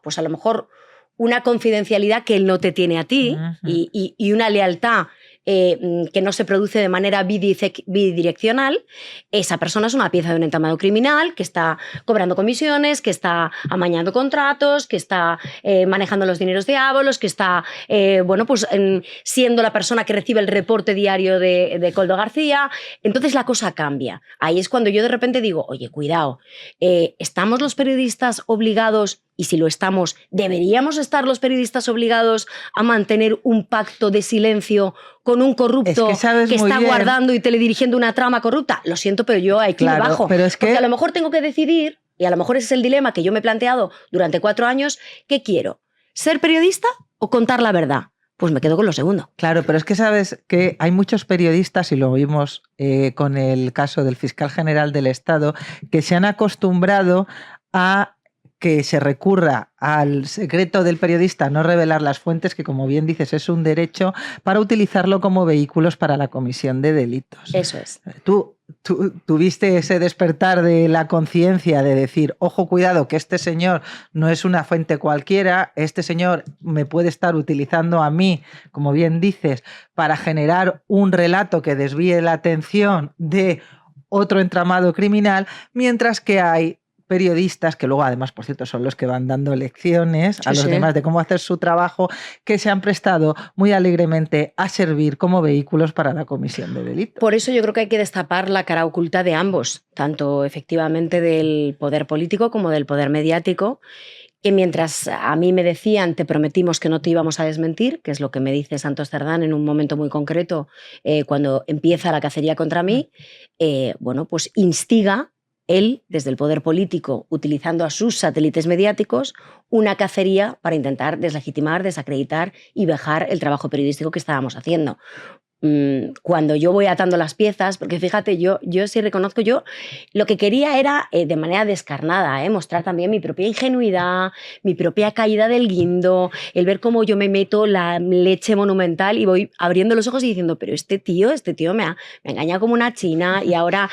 pues a lo mejor una confidencialidad que él no te tiene a ti y una lealtad que no se produce de manera bidireccional, esa persona es una pieza de un entramado criminal que está cobrando comisiones, que está amañando contratos, que está manejando los dineros de Ábalos, que está siendo la persona que recibe el reporte diario de Koldo García. Entonces la cosa cambia. Ahí es cuando yo de repente digo, oye, cuidado, ¿estamos los periodistas obligados? Y si lo estamos, ¿deberíamos estar los periodistas obligados a mantener un pacto de silencio con un corrupto que está guardando y teledirigiendo una trama corrupta? Lo siento, pero yo aquí me bajo. Pero es que... Porque a lo mejor tengo que decidir, y a lo mejor ese es el dilema que yo me he planteado durante 4 años, ¿qué quiero? ¿Ser periodista o contar la verdad? Pues me quedo con lo segundo. Claro, pero es que sabes que hay muchos periodistas, y lo vimos con el caso del fiscal general del Estado, que se han acostumbrado a que se recurra al secreto del periodista, no revelar las fuentes, que como bien dices es un derecho, para utilizarlo como vehículos para la comisión de delitos. Eso es. Tú tuviste ese despertar de la conciencia de decir, ojo, cuidado, que este señor no es una fuente cualquiera, este señor me puede estar utilizando a mí, como bien dices, para generar un relato que desvíe la atención de otro entramado criminal, mientras que hay periodistas, que luego además, por cierto, son los que van dando lecciones a los demás de cómo hacer su trabajo, que se han prestado muy alegremente a servir como vehículos para la comisión de delitos. Por eso yo creo que hay que destapar la cara oculta de ambos, tanto efectivamente del poder político como del poder mediático, que mientras a mí me decían, te prometimos que no te íbamos a desmentir, que es lo que me dice Santos Cerdán en un momento muy concreto, cuando empieza la cacería contra mí, bueno, pues instiga él, desde el poder político, utilizando a sus satélites mediáticos, una cacería para intentar deslegitimar, desacreditar y vejar el trabajo periodístico que estábamos haciendo. Cuando yo voy atando las piezas, porque fíjate, yo sí reconozco, yo lo que quería era, de manera descarnada, mostrar también mi propia ingenuidad, mi propia caída del guindo, el ver cómo yo me meto la leche monumental y voy abriendo los ojos y diciendo, pero este tío me ha engañado como una china y ahora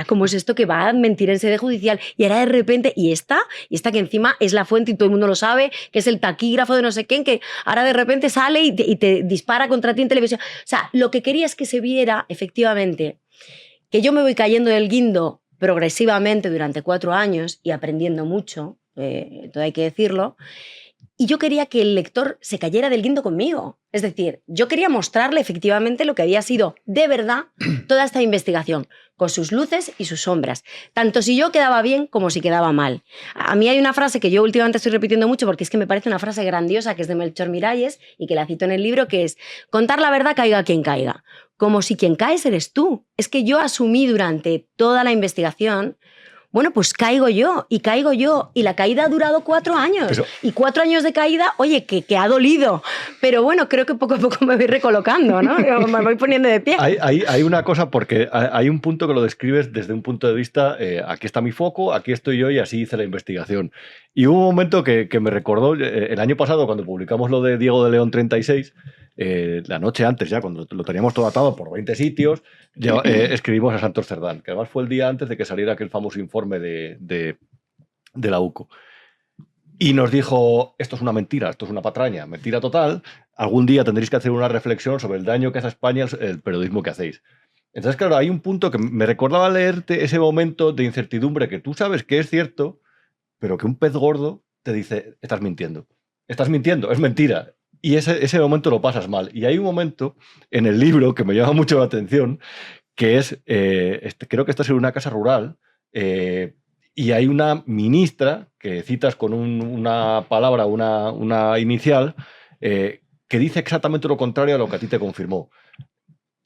¿cómo es esto que va a mentir en sede judicial? Y ahora de repente, y esta que encima es la fuente y todo el mundo lo sabe, que es el taquígrafo de no sé quién, que ahora de repente sale y te dispara contra ti en televisión. O sea, lo que quería es que se viera efectivamente que yo me voy cayendo del guindo progresivamente durante 4 años y aprendiendo mucho, todo hay que decirlo, y yo quería que el lector se cayera del guindo conmigo. Es decir, yo quería mostrarle efectivamente lo que había sido de verdad toda esta investigación, con sus luces y sus sombras, tanto si yo quedaba bien como si quedaba mal. A mí hay una frase que yo últimamente estoy repitiendo mucho porque es que me parece una frase grandiosa, que es de Melchor Miralles y que la cito en el libro, que es: contar la verdad caiga quien caiga, como si quien caes eres tú. Es que yo asumí durante toda la investigación, bueno, pues caigo yo, y la caída ha durado 4 años. Pero, y 4 años de caída, oye, que ha dolido. Pero bueno, creo que poco a poco me voy recolocando, ¿no? Me voy poniendo de pie. Hay una cosa, porque hay un punto que lo describes desde un punto de vista, aquí está mi foco, aquí estoy yo y así hice la investigación. Y hubo un momento que me recordó, el año pasado, cuando publicamos lo de Diego de León 36, la noche antes ya, cuando lo teníamos todo atado por 20 sitios, ya, escribimos a Santos Cerdán, que además fue el día antes de que saliera aquel famoso informe de la UCO. Y nos dijo, esto es una mentira, esto es una patraña, mentira total, algún día tendréis que hacer una reflexión sobre el daño que hace a España el periodismo que hacéis. Entonces, claro, hay un punto que me recordaba leerte ese momento de incertidumbre que tú sabes que es cierto, pero que un pez gordo te dice, estás mintiendo, es mentira. Y ese momento lo pasas mal. Y hay un momento en el libro que me llama mucho la atención, que es, creo que esto es en una casa rural, y hay una ministra que citas con una palabra, una inicial, que dice exactamente lo contrario a lo que a ti te confirmó.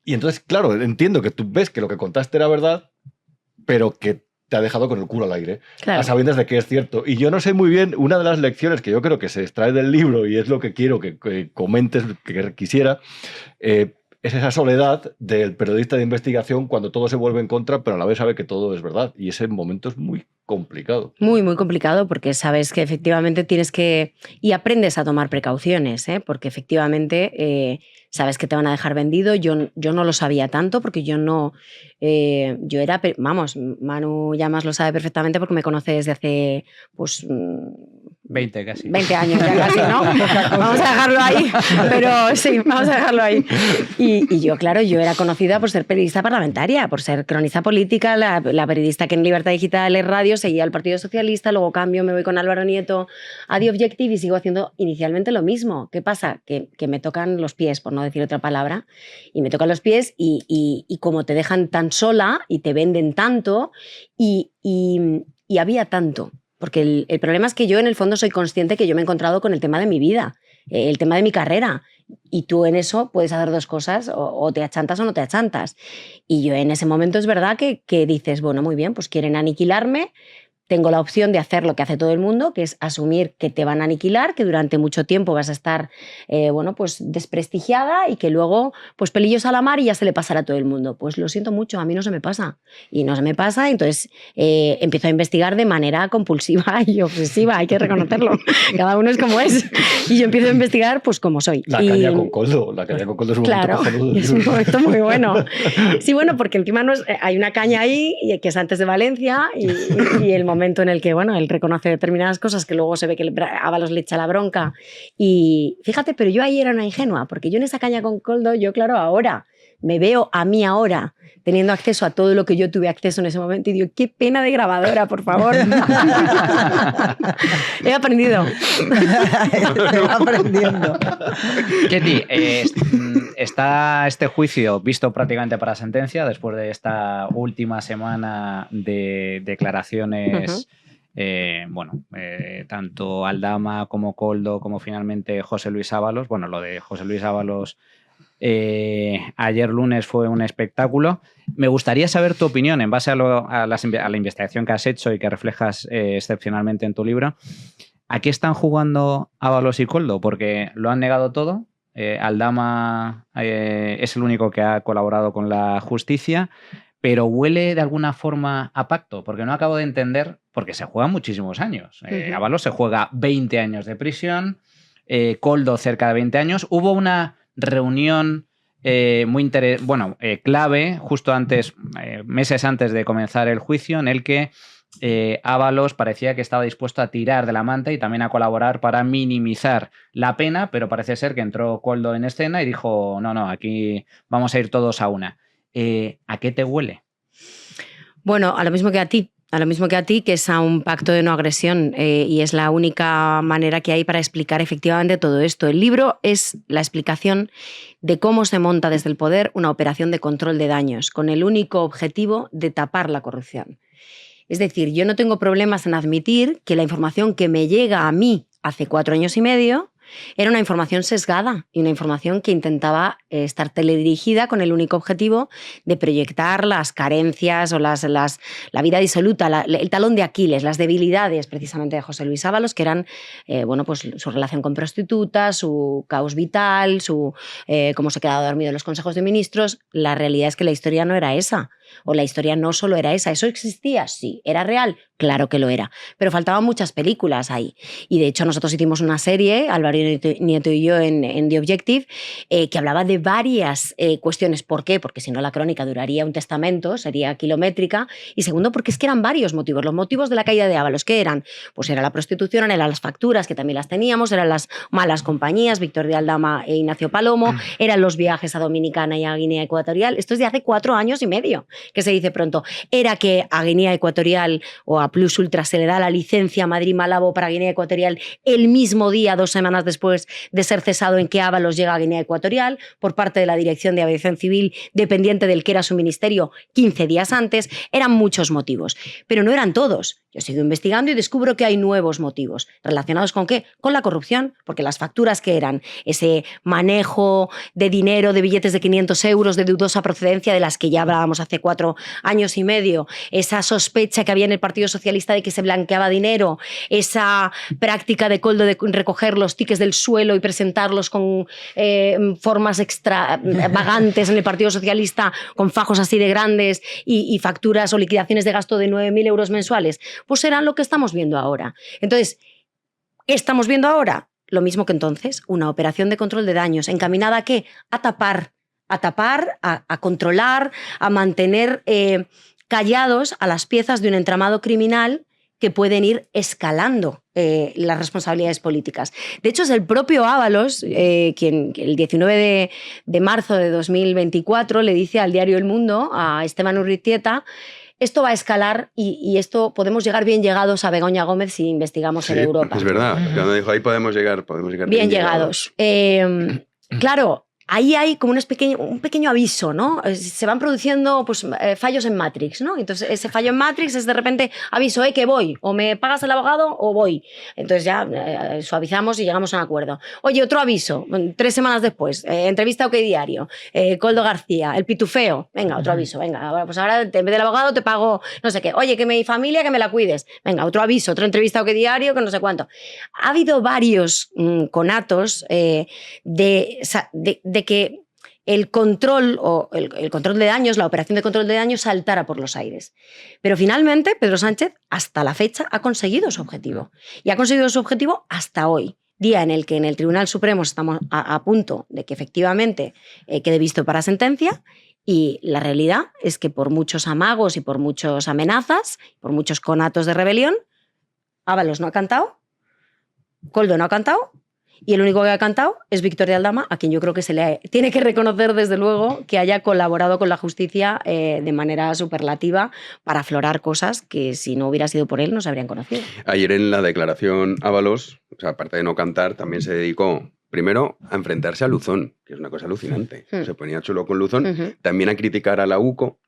Y entonces, claro, entiendo que tú ves que lo que contaste era verdad, pero que te ha dejado con el culo al aire, claro, a sabiendas de que es cierto. Y yo no sé muy bien, una de las lecciones que yo creo que se extrae del libro, y es lo que quiero que comentes, que quisiera, es esa soledad del periodista de investigación cuando todo se vuelve en contra, pero a la vez sabe que todo es verdad. Y ese momento es muy complicado. Muy, muy complicado, porque sabes que efectivamente tienes que... Y aprendes a tomar precauciones, porque efectivamente sabes que te van a dejar vendido. Yo no lo sabía tanto, porque yo no... yo era... Vamos, Manu Llamas lo sabe perfectamente porque me conoce desde hace... pues 20 casi. 20 años ya casi, ¿no? Vamos a dejarlo ahí. Pero sí, vamos a dejarlo ahí. Y yo, claro, yo era conocida por ser periodista parlamentaria, por ser cronista política, la periodista que en Libertad Digital es radio, seguía al Partido Socialista, luego cambio, me voy con Álvaro Nieto a The Objective y sigo haciendo inicialmente lo mismo. ¿Qué pasa? Que me tocan los pies, por no decir otra palabra, y me tocan los pies y como te dejan tan sola y te venden tanto y había tanto. Porque el problema es que yo en el fondo soy consciente que yo me he encontrado con el tema de mi vida, el tema de mi carrera. Y tú en eso puedes hacer 2 cosas, o te achantas o no te achantas. Y yo en ese momento es verdad que dices, bueno, muy bien, pues quieren aniquilarme, tengo la opción de hacer lo que hace todo el mundo, que es asumir que te van a aniquilar, que durante mucho tiempo vas a estar pues desprestigiada y que luego pues pelillos a la mar y ya se le pasará a todo el mundo. Pues lo siento mucho, a mí no se me pasa. Y no se me pasa, entonces empiezo a investigar de manera compulsiva y obsesiva, hay que reconocerlo. Cada uno es como es. Y yo empiezo a investigar pues como soy. La caña con coldo. La caña con coldo es un claro, momento cojonudo. Es un momento muy bueno. Sí, bueno, porque encima hay una caña ahí que es antes de Valencia y el momento en el que, bueno, él reconoce determinadas cosas que luego se ve que Ábalos le echa la bronca. Y fíjate, pero yo ahí era una ingenua, porque yo en esa caña con coldo, yo claro, ahora me veo a mí ahora teniendo acceso a todo lo que yo tuve acceso en ese momento y digo, qué pena de grabadora, por favor. He aprendido. Estoy aprendiendo. Ketty, está este juicio visto prácticamente para sentencia después de esta última semana de declaraciones. Tanto Aldama como Koldo como finalmente José Luis Ábalos. Bueno, lo de José Luis Ábalos ayer lunes fue un espectáculo. Me gustaría saber tu opinión en base a la investigación que has hecho y que reflejas excepcionalmente en tu libro. ¿A qué están jugando Ábalos y Koldo? Porque lo han negado todo. Aldama es el único que ha colaborado con la justicia, pero huele de alguna forma a pacto, porque no acabo de entender, porque se juegan muchísimos años. Ábalos se juega 20 años de prisión, Koldo cerca de 20 años. Hubo una reunión clave justo antes, meses antes de comenzar el juicio, en el que Ábalos parecía que estaba dispuesto a tirar de la manta y también a colaborar para minimizar la pena, pero parece ser que entró Koldo en escena y dijo, no, aquí vamos a ir todos a una. ¿A qué te huele? Bueno, a lo mismo que a ti. A lo mismo que a ti, que es a un pacto de no agresión y es la única manera que hay para explicar efectivamente todo esto. El libro es la explicación de cómo se monta desde el poder una operación de control de daños con el único objetivo de tapar la corrupción. Es decir, yo no tengo problemas en admitir que la información que me llega a mí hace 4 años y medio era una información sesgada y una información que intentaba estar teledirigida con el único objetivo de proyectar las carencias o la vida disoluta, el talón de Aquiles, las debilidades precisamente de José Luis Ábalos, que eran pues su relación con prostitutas, su caos vital, cómo se quedaba dormido en los consejos de ministros. La realidad es que la historia no era esa. O la historia no solo era esa. ¿Eso existía? Sí. ¿Era real? Claro que lo era. Pero faltaban muchas películas ahí. Y de hecho nosotros hicimos una serie, Álvaro Nieto y yo, en The Objective, que hablaba de varias cuestiones. ¿Por qué? Porque si no la crónica duraría un testamento, sería kilométrica. Y segundo, porque es que eran varios motivos. Los motivos de la caída de Ábalos, ¿qué eran? Pues era la prostitución, eran las facturas, que también las teníamos, eran las malas compañías, Víctor de Aldama e Ignacio Palomo, eran los viajes a Dominicana y a Guinea Ecuatorial. Esto es de hace 4 años y medio. Que se dice pronto, era que a Guinea Ecuatorial o a Plus Ultra se le da la licencia a Madrid-Malabo para Guinea Ecuatorial el mismo día, 2 semanas después de ser cesado en que Ábalos llega a Guinea Ecuatorial por parte de la Dirección de Aviación Civil, dependiente del que era su ministerio 15 días antes. Eran muchos motivos, pero no eran todos. Yo sigo investigando y descubro que hay nuevos motivos. ¿Relacionados con qué? Con la corrupción, porque las facturas que eran ese manejo de dinero, de billetes de 500 euros de dudosa procedencia, de las que ya hablábamos hace 4 años y medio, esa sospecha que había en el Partido Socialista de que se blanqueaba dinero, esa práctica de Koldo de recoger los tickets del suelo y presentarlos con formas extravagantes en el Partido Socialista, con fajos así de grandes y facturas o liquidaciones de gasto de 9.000 euros mensuales. Pues serán lo que estamos viendo ahora. Entonces, ¿qué estamos viendo ahora? Lo mismo que entonces, una operación de control de daños. ¿Encaminada a qué? A tapar, a controlar, a mantener callados a las piezas de un entramado criminal que pueden ir escalando las responsabilidades políticas. De hecho, es el propio Ábalos quien el 19 de marzo de 2024 le dice al diario El Mundo, a Esteban Urritieta, esto va a escalar y esto podemos llegar bien llegados a Begoña Gómez si investigamos en Europa. Es verdad. Cuando dijo ahí podemos llegar bien llegados. Claro, ahí hay como un pequeño aviso, ¿no? Se van produciendo pues, fallos en Matrix, ¿no? Entonces, ese fallo en Matrix es de repente aviso, que voy, o me pagas el abogado o voy. Entonces ya suavizamos y llegamos a un acuerdo. Oye, otro aviso, 3 semanas después, entrevista a OK Diario, Koldo García, el pitufeo, venga, otro aviso, venga, pues ahora en vez del abogado te pago no sé qué. Oye, que mi familia, que me la cuides. Venga, otro aviso, otra entrevista a OK Diario, que no sé cuánto. Ha habido varios conatos de que el control o el control de daños, la operación de control de daños saltara por los aires. Pero finalmente Pedro Sánchez hasta la fecha ha conseguido su objetivo. Y ha conseguido su objetivo hasta hoy, día en el que en el Tribunal Supremo estamos a punto de que efectivamente quede visto para sentencia. Y la realidad es que por muchos amagos y por muchas amenazas, por muchos conatos de rebelión, Ábalos no ha cantado, Koldo no ha cantado, y el único que ha cantado es Víctor de Aldama, a quien yo creo que se le tiene que reconocer desde luego que haya colaborado con la justicia de manera superlativa para aflorar cosas que si no hubiera sido por él no se habrían conocido. Ayer en la declaración Ábalos, o sea, aparte de no cantar, también se dedicó primero a enfrentarse a Luzón, que es una cosa alucinante. Se ponía chulo con Luzón, también a criticar a la UCO.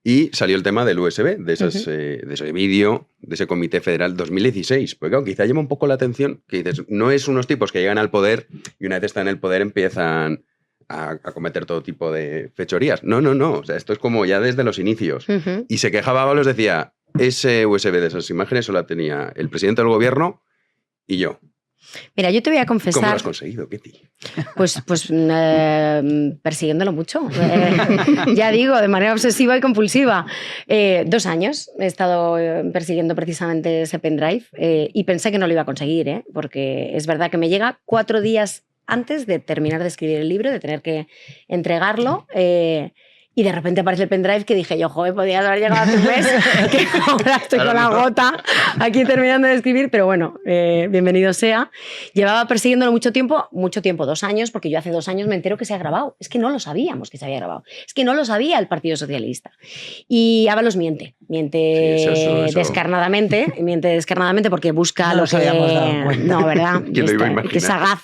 Y salió el tema del USB, de ese vídeo, de ese Comité Federal 2016. Porque claro, quizá llama un poco la atención que dices, no es unos tipos que llegan al poder y una vez están en el poder empiezan a cometer todo tipo de fechorías. No. O sea, esto es como ya desde los inicios. Y se quejaba, Ábalos decía, ese USB de esas imágenes solo tenía el presidente del gobierno y yo. Mira, yo te voy a confesar... ¿Cómo lo has conseguido, Ketty? Pues persiguiéndolo mucho. Ya digo, de manera obsesiva y compulsiva. 2 años he estado persiguiendo precisamente ese pendrive y pensé que no lo iba a conseguir, porque es verdad que me llega 4 días antes de terminar de escribir el libro, de tener que entregarlo. Y de repente aparece el pendrive que dije yo, joder, podías haber llegado hace un mes, que ahora estoy con la gota aquí terminando de escribir, pero bueno, bienvenido sea. Llevaba persiguiéndolo mucho tiempo, 2 años, porque yo hace 2 años me entero que se ha grabado. Es que no lo sabíamos que se había grabado. Es que no lo sabía el Partido Socialista. Y Ábalos miente descarnadamente porque busca lo que... No, ¿verdad? ¿Quién lo iba a imaginar? Que sagaz.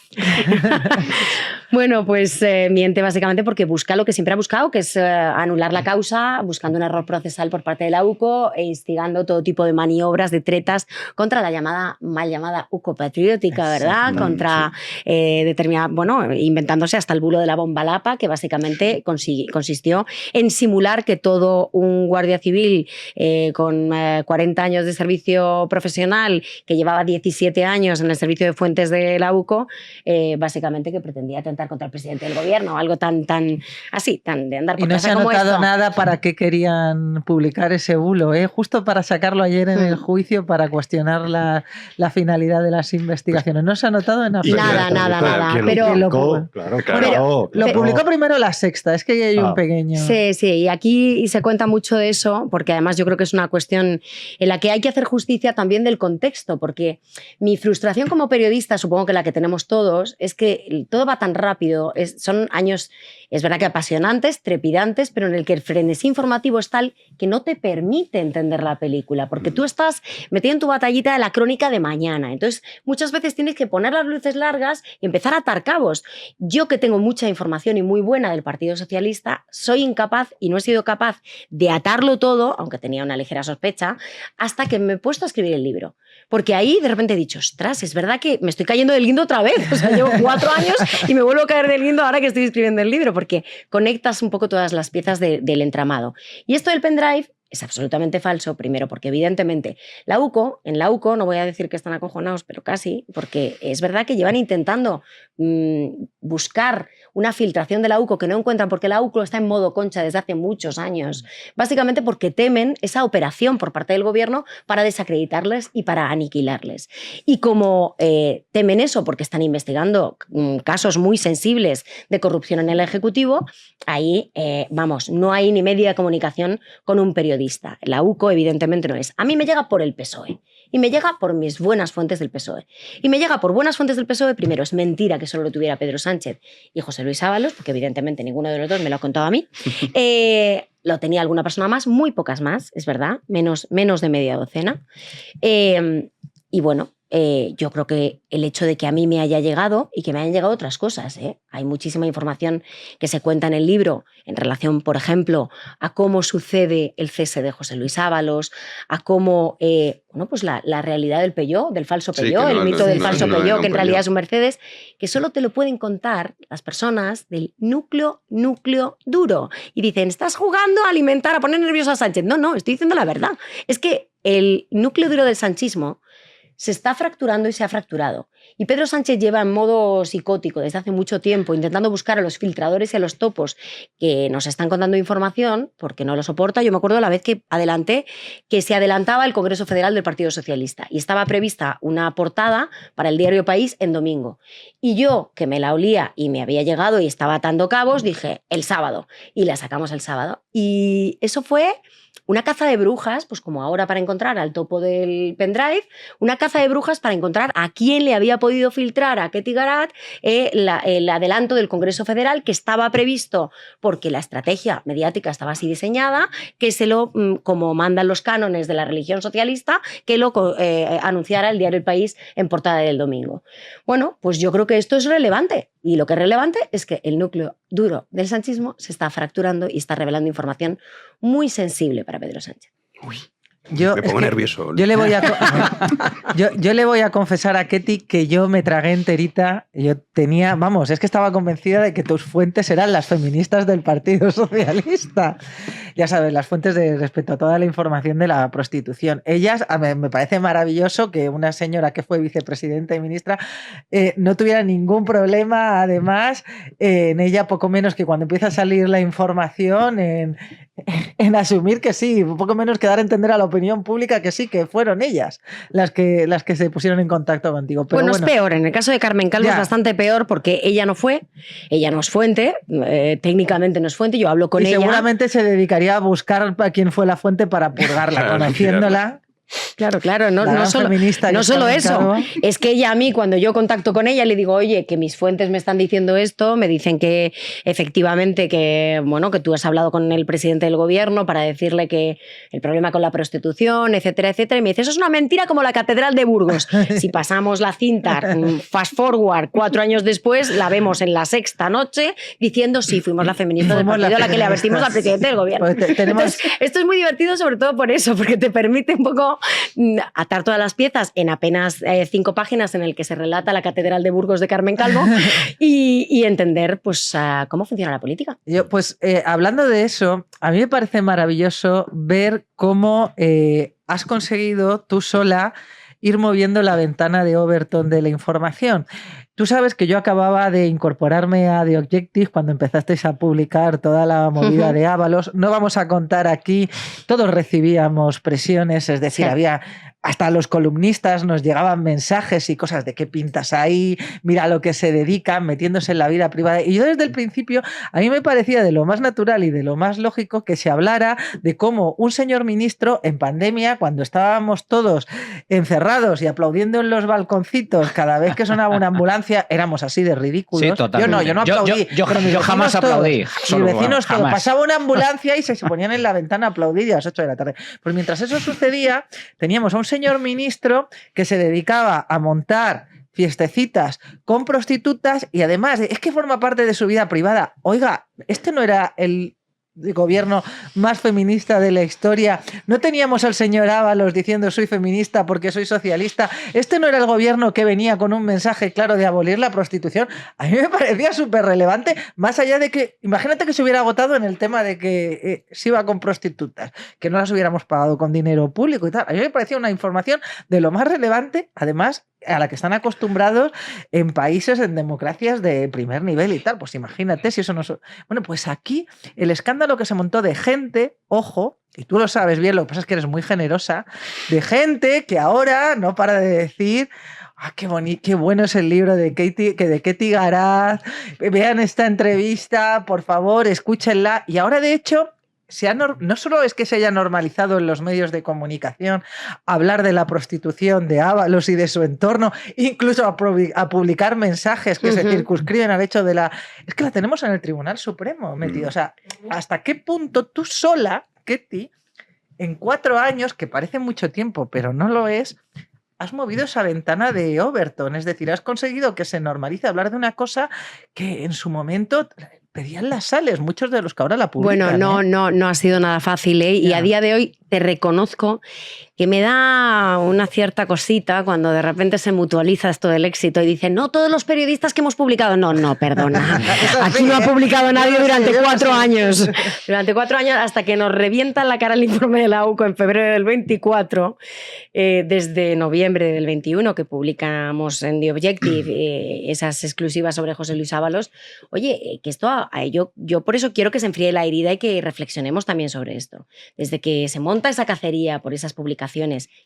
Bueno, pues miente básicamente porque busca lo que siempre ha buscado, que es anular la causa, buscando un error procesal por parte de la UCO e instigando todo tipo de maniobras, de tretas contra la mal llamada UCO patriótica, ¿verdad? Contra determinada, inventándose hasta el bulo de la bomba Lapa, que básicamente consistió en simular que todo un guardia civil con 40 años de servicio profesional, que llevaba 17 años en el servicio de fuentes de la UCO, básicamente que pretendía atentar contra el presidente del gobierno, algo tan así, tan de andar por casa como esto. Y no se ha notado nada para qué querían publicar ese bulo, justo para sacarlo ayer en el juicio para cuestionar la finalidad de las investigaciones. No se ha notado en absoluto. Nada. Pero lo publicó primero La Sexta, es que hay un pequeño... Sí, y aquí se cuenta mucho de eso, porque además yo creo que es una cuestión en la que hay que hacer justicia también del contexto, porque mi frustración como periodista, supongo que la que tenemos todos, es que todo va tan rápido, son años, es verdad que apasionantes, trepidantes, pero en el que el frenesí informativo es tal que no te permite entender la película, porque tú estás metido en tu batallita de la crónica de mañana, entonces muchas veces tienes que poner las luces largas y empezar a atar cabos. Yo, que tengo mucha información y muy buena del Partido Socialista, soy incapaz y no he sido capaz de atarlo todo, aunque tenía una ligera sospecha, hasta que me he puesto a escribir el libro. Porque ahí de repente he dicho, ostras, es verdad que me estoy cayendo del guindo otra vez. O sea, llevo 4 años y me vuelvo a caer del guindo ahora que estoy escribiendo el libro, porque conectas un poco todas las piezas del entramado. Y esto del pendrive es absolutamente falso, primero porque evidentemente en la UCO, no voy a decir que están acojonados, pero casi, porque es verdad que llevan intentando buscar una filtración de la UCO que no encuentran, porque la UCO está en modo concha desde hace muchos años, básicamente porque temen esa operación por parte del gobierno para desacreditarles y para aniquilarles. Y como temen eso porque están investigando casos muy sensibles de corrupción en el Ejecutivo, ahí, no hay ni media comunicación con un periodista. La UCO evidentemente no es. A mí me llega por el PSOE y me llega por mis buenas fuentes del PSOE. Y me llega por buenas fuentes del PSOE, primero, es mentira que solo lo tuviera Pedro Sánchez y José Luis Ábalos, porque evidentemente ninguno de los dos me lo ha contado a mí. Lo tenía alguna persona más, muy pocas más, es verdad, menos de media docena. Y bueno, yo creo que el hecho de que a mí me haya llegado y que me hayan llegado otras cosas, hay muchísima información que se cuenta en el libro en relación, por ejemplo, a cómo sucede el cese de José Luis Ábalos, a cómo pues la realidad del Peugeot, del falso Peugeot, el mito del falso Peugeot, que en realidad es un Mercedes, que solo te lo pueden contar las personas del núcleo duro. Y dicen, estás jugando a alimentar, a poner nervioso a Sánchez. No, estoy diciendo la verdad. Es que el núcleo duro del sanchismo se está fracturando y se ha fracturado. Y Pedro Sánchez lleva en modo psicótico desde hace mucho tiempo intentando buscar a los filtradores y a los topos que nos están contando información porque no lo soporta. Yo me acuerdo la vez que se adelantaba el Congreso Federal del Partido Socialista y estaba prevista una portada para el diario País en domingo. Y yo, que me la olía y me había llegado y estaba atando cabos, dije, el sábado. Y la sacamos el sábado. Y eso fue una caza de brujas, pues como ahora para encontrar al topo del pendrive, una caza de brujas para encontrar a quién le había podido filtrar a Ketty Garat el adelanto del Congreso Federal que estaba previsto porque la estrategia mediática estaba así diseñada, que como mandan los cánones de la religión socialista, que lo anunciara el diario El País en portada del domingo. Bueno, pues yo creo que esto es relevante. Y lo que es relevante es que el núcleo duro del sanchismo se está fracturando y está revelando información muy sensible para Pedro Sánchez. Me pongo nervioso. Yo le voy a confesar a Ketty que yo me tragué enterita. Yo tenía, es que estaba convencida de que tus fuentes eran las feministas del Partido Socialista. Ya sabes, las fuentes respecto a toda la información de la prostitución. Ellas, me parece maravilloso que una señora que fue vicepresidenta y ministra no tuviera ningún problema, además, en ella poco menos que cuando empieza a salir la información en asumir que sí, poco menos que dar a entender a la opinión pública que sí, que fueron ellas las que se pusieron en contacto contigo. Pero bueno, es peor. En el caso de Carmen Calvo es bastante peor porque ella no es fuente, técnicamente no es fuente, yo hablo con ella. Y seguramente se dedicaría a buscar a quién fue la fuente para purgarla, conociéndola. Claro, no solo eso, es que ella a mí, cuando yo contacto con ella, le digo, oye, que mis fuentes me están diciendo esto, me dicen que efectivamente que tú has hablado con el presidente del gobierno para decirle que el problema con la prostitución, etcétera, etcétera, y me dice, eso es una mentira como la Catedral de Burgos. Si pasamos la cinta, fast forward, 4 años después, la vemos en La Sexta Noche diciendo, sí, fuimos la feminista del partido a la que le advertimos al presidente del gobierno. Entonces, esto es muy divertido sobre todo por eso, porque te permite un poco atar todas las piezas en apenas 5 páginas en el que se relata la Catedral de Burgos de Carmen Calvo y entender pues cómo funciona la política. Hablando de eso, a mí me parece maravilloso ver cómo has conseguido tú sola ir moviendo la ventana de Overton de la información. Tú sabes que yo acababa de incorporarme a The Objective cuando empezasteis a publicar toda la movida de Ábalos. No vamos a contar aquí, todos recibíamos presiones, es decir, había hasta los columnistas nos llegaban mensajes y cosas de qué pintas ahí, mira lo que se dedican, metiéndose en la vida privada. Y yo desde el principio, a mí me parecía de lo más natural y de lo más lógico que se hablara de cómo un señor ministro en pandemia, cuando estábamos todos encerrados y aplaudiendo en los balconcitos cada vez que sonaba una ambulancia, éramos así de ridículos. Sí, totalmente. Yo no aplaudí. Yo jamás aplaudí. Mis vecinos todos. Pasaba una ambulancia y se ponían en la ventana a aplaudir a las 8 de la tarde. Pues mientras eso sucedía, teníamos a un señor ministro que se dedicaba a montar fiestecitas con prostitutas y además es que forma parte de su vida privada. Oiga, este no era el gobierno más feminista de la historia. No teníamos al señor Ábalos diciendo soy feminista porque soy socialista. Este no era el gobierno que venía con un mensaje claro de abolir la prostitución. A mí me parecía súper relevante, más allá de que, imagínate que se hubiera agotado en el tema de que se iba con prostitutas, que no las hubiéramos pagado con dinero público y tal. A mí me parecía una información de lo más relevante, además a la que están acostumbrados en países, en democracias de primer nivel y tal. Pues imagínate si eso no... Bueno, pues aquí el escándalo que se montó de gente, ojo, y tú lo sabes bien, lo que pasa es que eres muy generosa, de gente que ahora no para de decir... qué bueno es el libro de Ketty Garat, vean esta entrevista, por favor, escúchenla. Y ahora, de hecho... no solo es que se haya normalizado en los medios de comunicación hablar de la prostitución de Ábalos y de su entorno, incluso a publicar mensajes que se circunscriben al hecho de la... Es que la tenemos en el Tribunal Supremo metido. O sea, ¿hasta qué punto tú sola, Ketty, en 4 años, que parece mucho tiempo, pero no lo es, has movido esa ventana de Overton, es decir, has conseguido que se normalice hablar de una cosa que en su momento pedían las sales, muchos de los que ahora la publican. Bueno, no ha sido nada fácil, ¿eh? Y a día de hoy te reconozco que me da una cierta cosita cuando de repente se mutualiza esto del éxito y dicen, no, todos los periodistas que hemos publicado. No, perdona. Aquí no ha publicado nadie durante 4 años. Durante 4 años, hasta que nos revienta en la cara el informe de la UCO en febrero del 24, desde noviembre del 21, que publicamos en The Objective esas exclusivas sobre José Luis Ábalos. Oye, que esto, yo por eso quiero que se enfríe la herida y que reflexionemos también sobre esto. Desde que se monta esa cacería por esas publicaciones,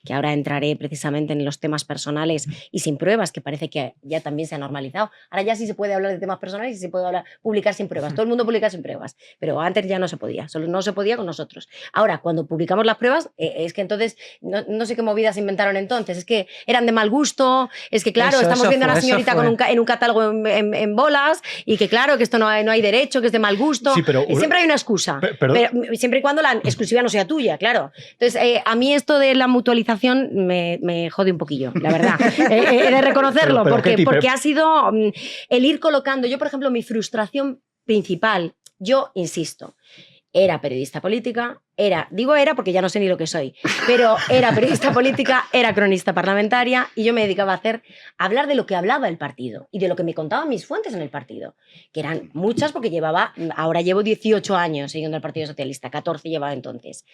que ahora entraré precisamente en los temas personales y sin pruebas, que parece que ya también se ha normalizado. Ahora ya sí se puede hablar de temas personales y se puede publicar sin pruebas. Todo el mundo publica sin pruebas, pero antes ya no se podía, solo no se podía con nosotros. Ahora, cuando publicamos las pruebas, es que entonces, no sé qué movidas inventaron entonces, es que eran de mal gusto, es que claro, estamos viendo a una señorita en un catálogo en bolas y que claro, que esto no hay derecho, que es de mal gusto. Sí, pero, siempre hay una excusa, pero siempre y cuando la exclusiva no sea tuya, claro. Entonces, a mí esto de la mutualización me jode un poquillo, la verdad. He de reconocerlo, porque ha sido el ir colocando. Yo, por ejemplo, mi frustración principal, yo insisto, era periodista política, digo era porque ya no sé ni lo que soy, pero era periodista política, era cronista parlamentaria y yo me dedicaba a hablar de lo que hablaba el partido y de lo que me contaban mis fuentes en el partido, que eran muchas porque ahora llevo 18 años siguiendo el Partido Socialista, 14 llevaba entonces.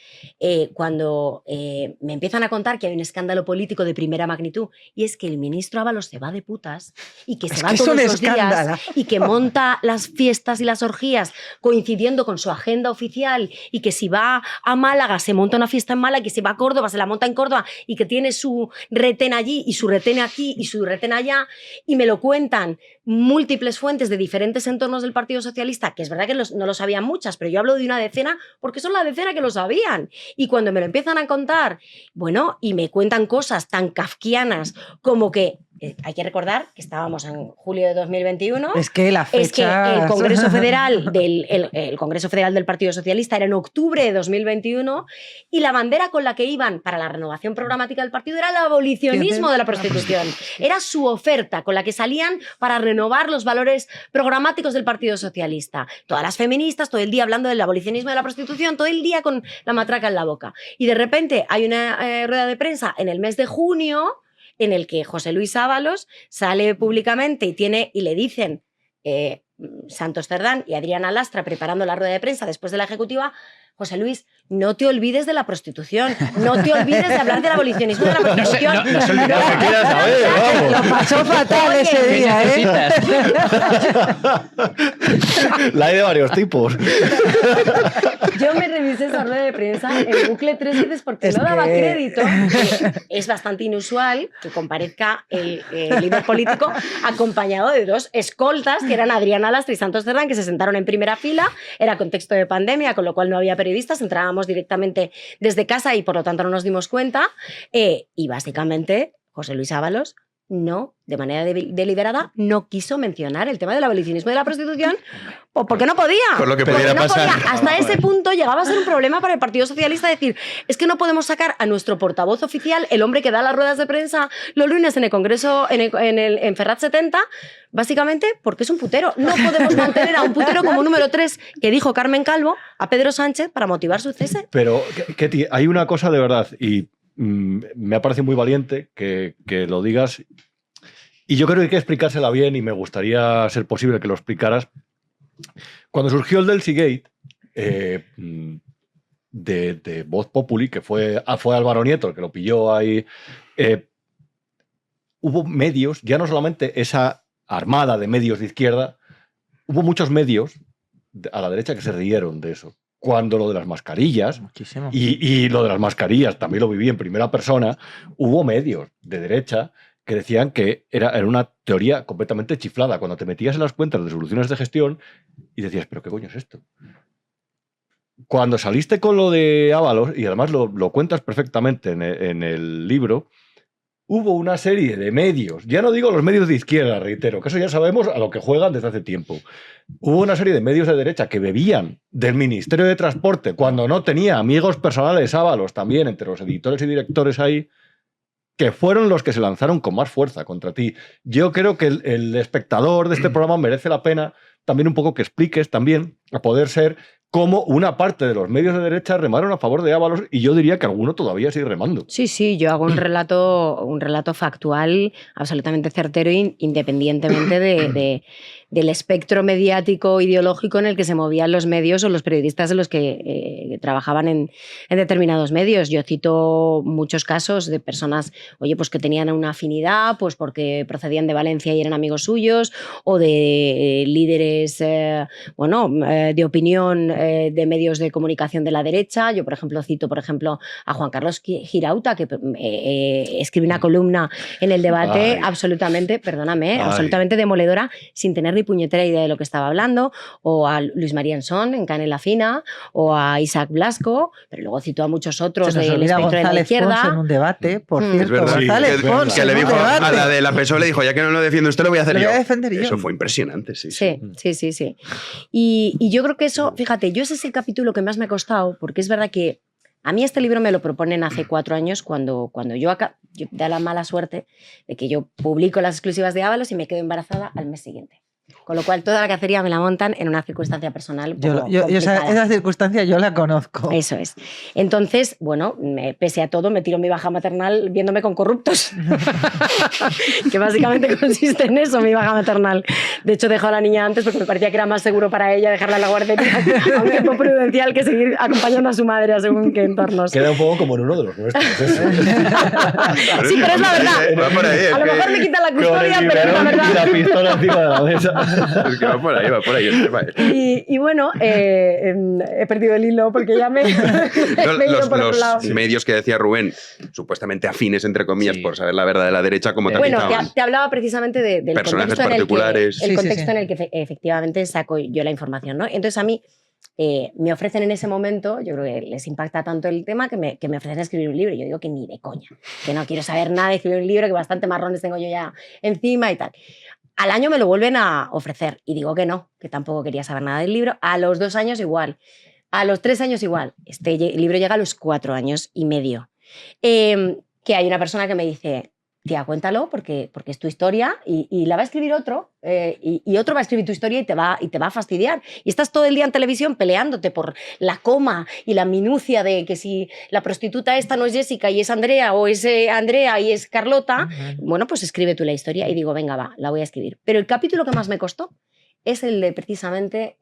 Cuando me empiezan a contar que hay un escándalo político de primera magnitud y es que el ministro Ábalos se va de putas y que se va todos los días y que monta las fiestas y las orgías coincidiendo con su agenda oficial y que si va a Málaga se monta una fiesta en Málaga, que si va a Córdoba se la monta en Córdoba y que tiene su retén allí y su retén aquí y su retén allá, y me lo cuentan múltiples fuentes de diferentes entornos del Partido Socialista, que es verdad que no lo sabían muchas, pero yo hablo de una decena porque son la decena que lo sabían. Y cuando me lo empiezan a contar, bueno, y me cuentan cosas tan kafkianas como que hay que recordar que estábamos en julio de 2021. Es que la fecha... Es que el Congreso Federal el Congreso Federal del Partido Socialista era en octubre de 2021 y la bandera con la que iban para la renovación programática del partido era el abolicionismo de la prostitución. Era su oferta con la que salían para renovar los valores programáticos del Partido Socialista. Todas las feministas, todo el día hablando del abolicionismo de la prostitución, todo el día con la matraca en la boca. Y de repente hay una rueda de prensa en el mes de junio en el que José Luis Ábalos sale públicamente y le dicen Santos Cerdán y Adriana Lastra preparando la rueda de prensa después de la ejecutiva: José Luis, no te olvides de la prostitución, no te olvides de hablar del abolicionismo de la prostitución. Lo pasó fatal ese día, ¿eh? La hay de varios tipos. Yo me revisé esa rueda de prensa en bucle 3 veces porque no daba crédito. Es bastante inusual que comparezca el líder político acompañado de 2 escoltas, que eran Adriana Lastra y Santos Cerdán, que se sentaron en primera fila. Era contexto de pandemia, con lo cual no había periodistas, entrábamos directamente desde casa y por lo tanto no nos dimos cuenta. Y básicamente José Luis Ábalos de manera deliberada, no quiso mencionar el tema del abolicionismo de la prostitución porque no podía. Por lo que pudiera pasar. Hasta ese punto llegaba a ser un problema para el Partido Socialista decir, es que no podemos sacar a nuestro portavoz oficial, el hombre que da las ruedas de prensa los lunes en el Congreso, en Ferrat 70, básicamente porque es un putero. No podemos mantener a un putero como número 3 que dijo Carmen Calvo a Pedro Sánchez para motivar su cese. Pero, Ketty, hay una cosa de verdad y me ha parecido muy valiente que lo digas y yo creo que hay que explicársela bien y me gustaría ser posible que lo explicaras. Cuando surgió el Delcy Gate de Voz Populi, que fue Álvaro Nieto el que lo pilló ahí, hubo medios, ya no solamente esa armada de medios de izquierda, hubo muchos medios a la derecha que se rieron de eso. Cuando lo de las mascarillas, y lo de las mascarillas también lo viví en primera persona, hubo medios de derecha que decían que era una teoría completamente chiflada. Cuando te metías en las cuentas de soluciones de gestión y decías, ¿pero qué coño es esto? Cuando saliste con lo de Ábalos, y además lo cuentas perfectamente en el libro, hubo una serie de medios, ya no digo los medios de izquierda, reitero, que eso ya sabemos a lo que juegan desde hace tiempo. Hubo una serie de medios de derecha que bebían del Ministerio de Transporte cuando no tenía amigos personales Ábalos también entre los editores y directores ahí, que fueron los que se lanzaron con más fuerza contra ti. Yo creo que el espectador de este programa merece la pena también un poco que expliques también, a poder ser, cómo una parte de los medios de derecha remaron a favor de Ábalos y yo diría que alguno todavía sigue remando. Sí, yo hago un relato factual absolutamente certero independientemente del espectro mediático ideológico en el que se movían los medios o los periodistas de los que trabajaban en determinados medios. Yo cito muchos casos de personas, pues que tenían una afinidad, pues porque procedían de Valencia y eran amigos suyos, o de líderes, de opinión de medios de comunicación de la derecha. Yo, por ejemplo, cito a Juan Carlos Girauta, que escribe una columna en El Debate absolutamente demoledora, sin tener ni puñetera idea de lo que estaba hablando, o a Luis María Ensón en Canela Fina, o a Isaac Blasco, pero luego citó a muchos otros del espectro de la izquierda. Pons en un debate, por cierto. Es verdad, González Pons que le dijo a la de la PSOE, le dijo, ya que no lo defiende usted, lo voy a hacer lo yo. voy a defender yo. Eso fue impresionante, sí. Sí. Y yo creo que eso, fíjate, ese es el capítulo que más me ha costado, porque es verdad que a mí este libro me lo proponen hace 4 años, cuando yo da la mala suerte de que yo publico las exclusivas de Ábalos y me quedo embarazada al mes siguiente. Con lo cual, toda la cacería me la montan en una circunstancia personal. Esa circunstancia yo la conozco. Eso es. Entonces, pese a todo, me tiro mi baja maternal viéndome con corruptos. Que básicamente consiste en eso, mi baja maternal. De hecho, dejo a la niña antes porque me parecía que era más seguro para ella dejarla en la guardería a un tiempo prudencial que seguir acompañando a su madre a según qué entornos. Queda un poco como en uno de los nuestros. Sí, pero es la verdad. Por ahí, a lo mejor me quitan la custodia, pero es la verdad. Y la pistola encima de la mesa. Es que va por ahí. Y bueno, he perdido el hilo porque ya me he ido por otro lado. Los medios que decía Rubén, supuestamente afines, entre comillas, por saber la verdad de la derecha, como te te hablaba precisamente del personajes contexto particulares. En el que efectivamente saco yo la información, ¿no? Entonces a mí me ofrecen en ese momento, yo creo que les impacta tanto el tema que me ofrecen escribir un libro. Yo digo que ni de coña, que no quiero saber nada de escribir un libro, que bastante marrones tengo yo ya encima y tal. Al año me lo vuelven a ofrecer y digo que no, que tampoco quería saber nada del libro. A los 2 años igual, a los 3 años igual. Este libro llega a los 4 años y medio. Que hay una persona que me dice, tía, cuéntalo porque es tu historia y la va a escribir otro y otro va a escribir tu historia y te va a fastidiar. Y estás todo el día en televisión peleándote por la coma y la minucia de que si la prostituta esta no es Jessica y es Andrea, o es Andrea y es Carlota, pues escribe tú la historia. Y digo, venga, va, la voy a escribir. Pero el capítulo que más me costó es el de precisamente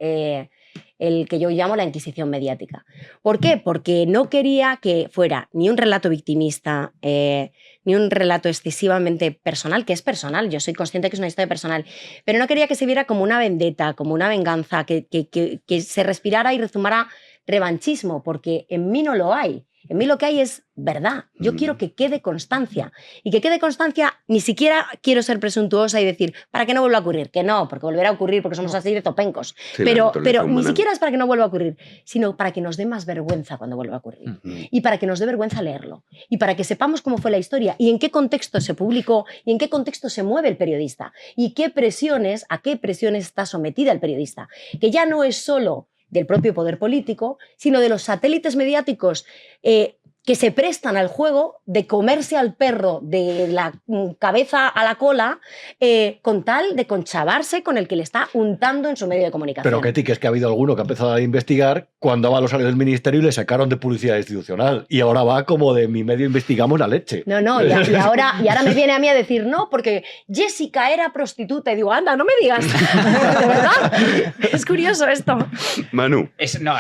el que yo llamo la Inquisición mediática. ¿Por qué? Porque no quería que fuera ni un relato victimista, ni un relato excesivamente personal, que es personal, yo soy consciente que es una historia personal, pero no quería que se viera como una vendetta, como una venganza, que se respirara y rezumara revanchismo, porque en mí no lo hay. En mí lo que hay es verdad. Yo quiero que quede constancia. Y que quede constancia, ni siquiera quiero ser presuntuosa y decir, para que no vuelva a ocurrir. Que no, porque volverá a ocurrir, porque somos así de topencos. Sí, pero ni siquiera es para que no vuelva a ocurrir, sino para que nos dé más vergüenza cuando vuelva a ocurrir. Y para que nos dé vergüenza leerlo. Y para que sepamos cómo fue la historia y en qué contexto se publicó y en qué contexto se mueve el periodista. Y a qué presiones está sometida el periodista. Que ya no es solo del propio poder político, sino de los satélites mediáticos que se prestan al juego de comerse al perro de la cabeza a la cola con tal de conchavarse con el que le está untando en su medio de comunicación. Pero Ketty, que es que ha habido alguno que ha empezado a investigar cuando Ábalos salió del ministerio y le sacaron de publicidad institucional. Y ahora va como de mi medio investigamos la leche. No, y ahora me viene a mí a decir, no, porque Jessica era prostituta. Y digo, anda, no me digas. ¿De verdad? Es curioso esto. Manu. No,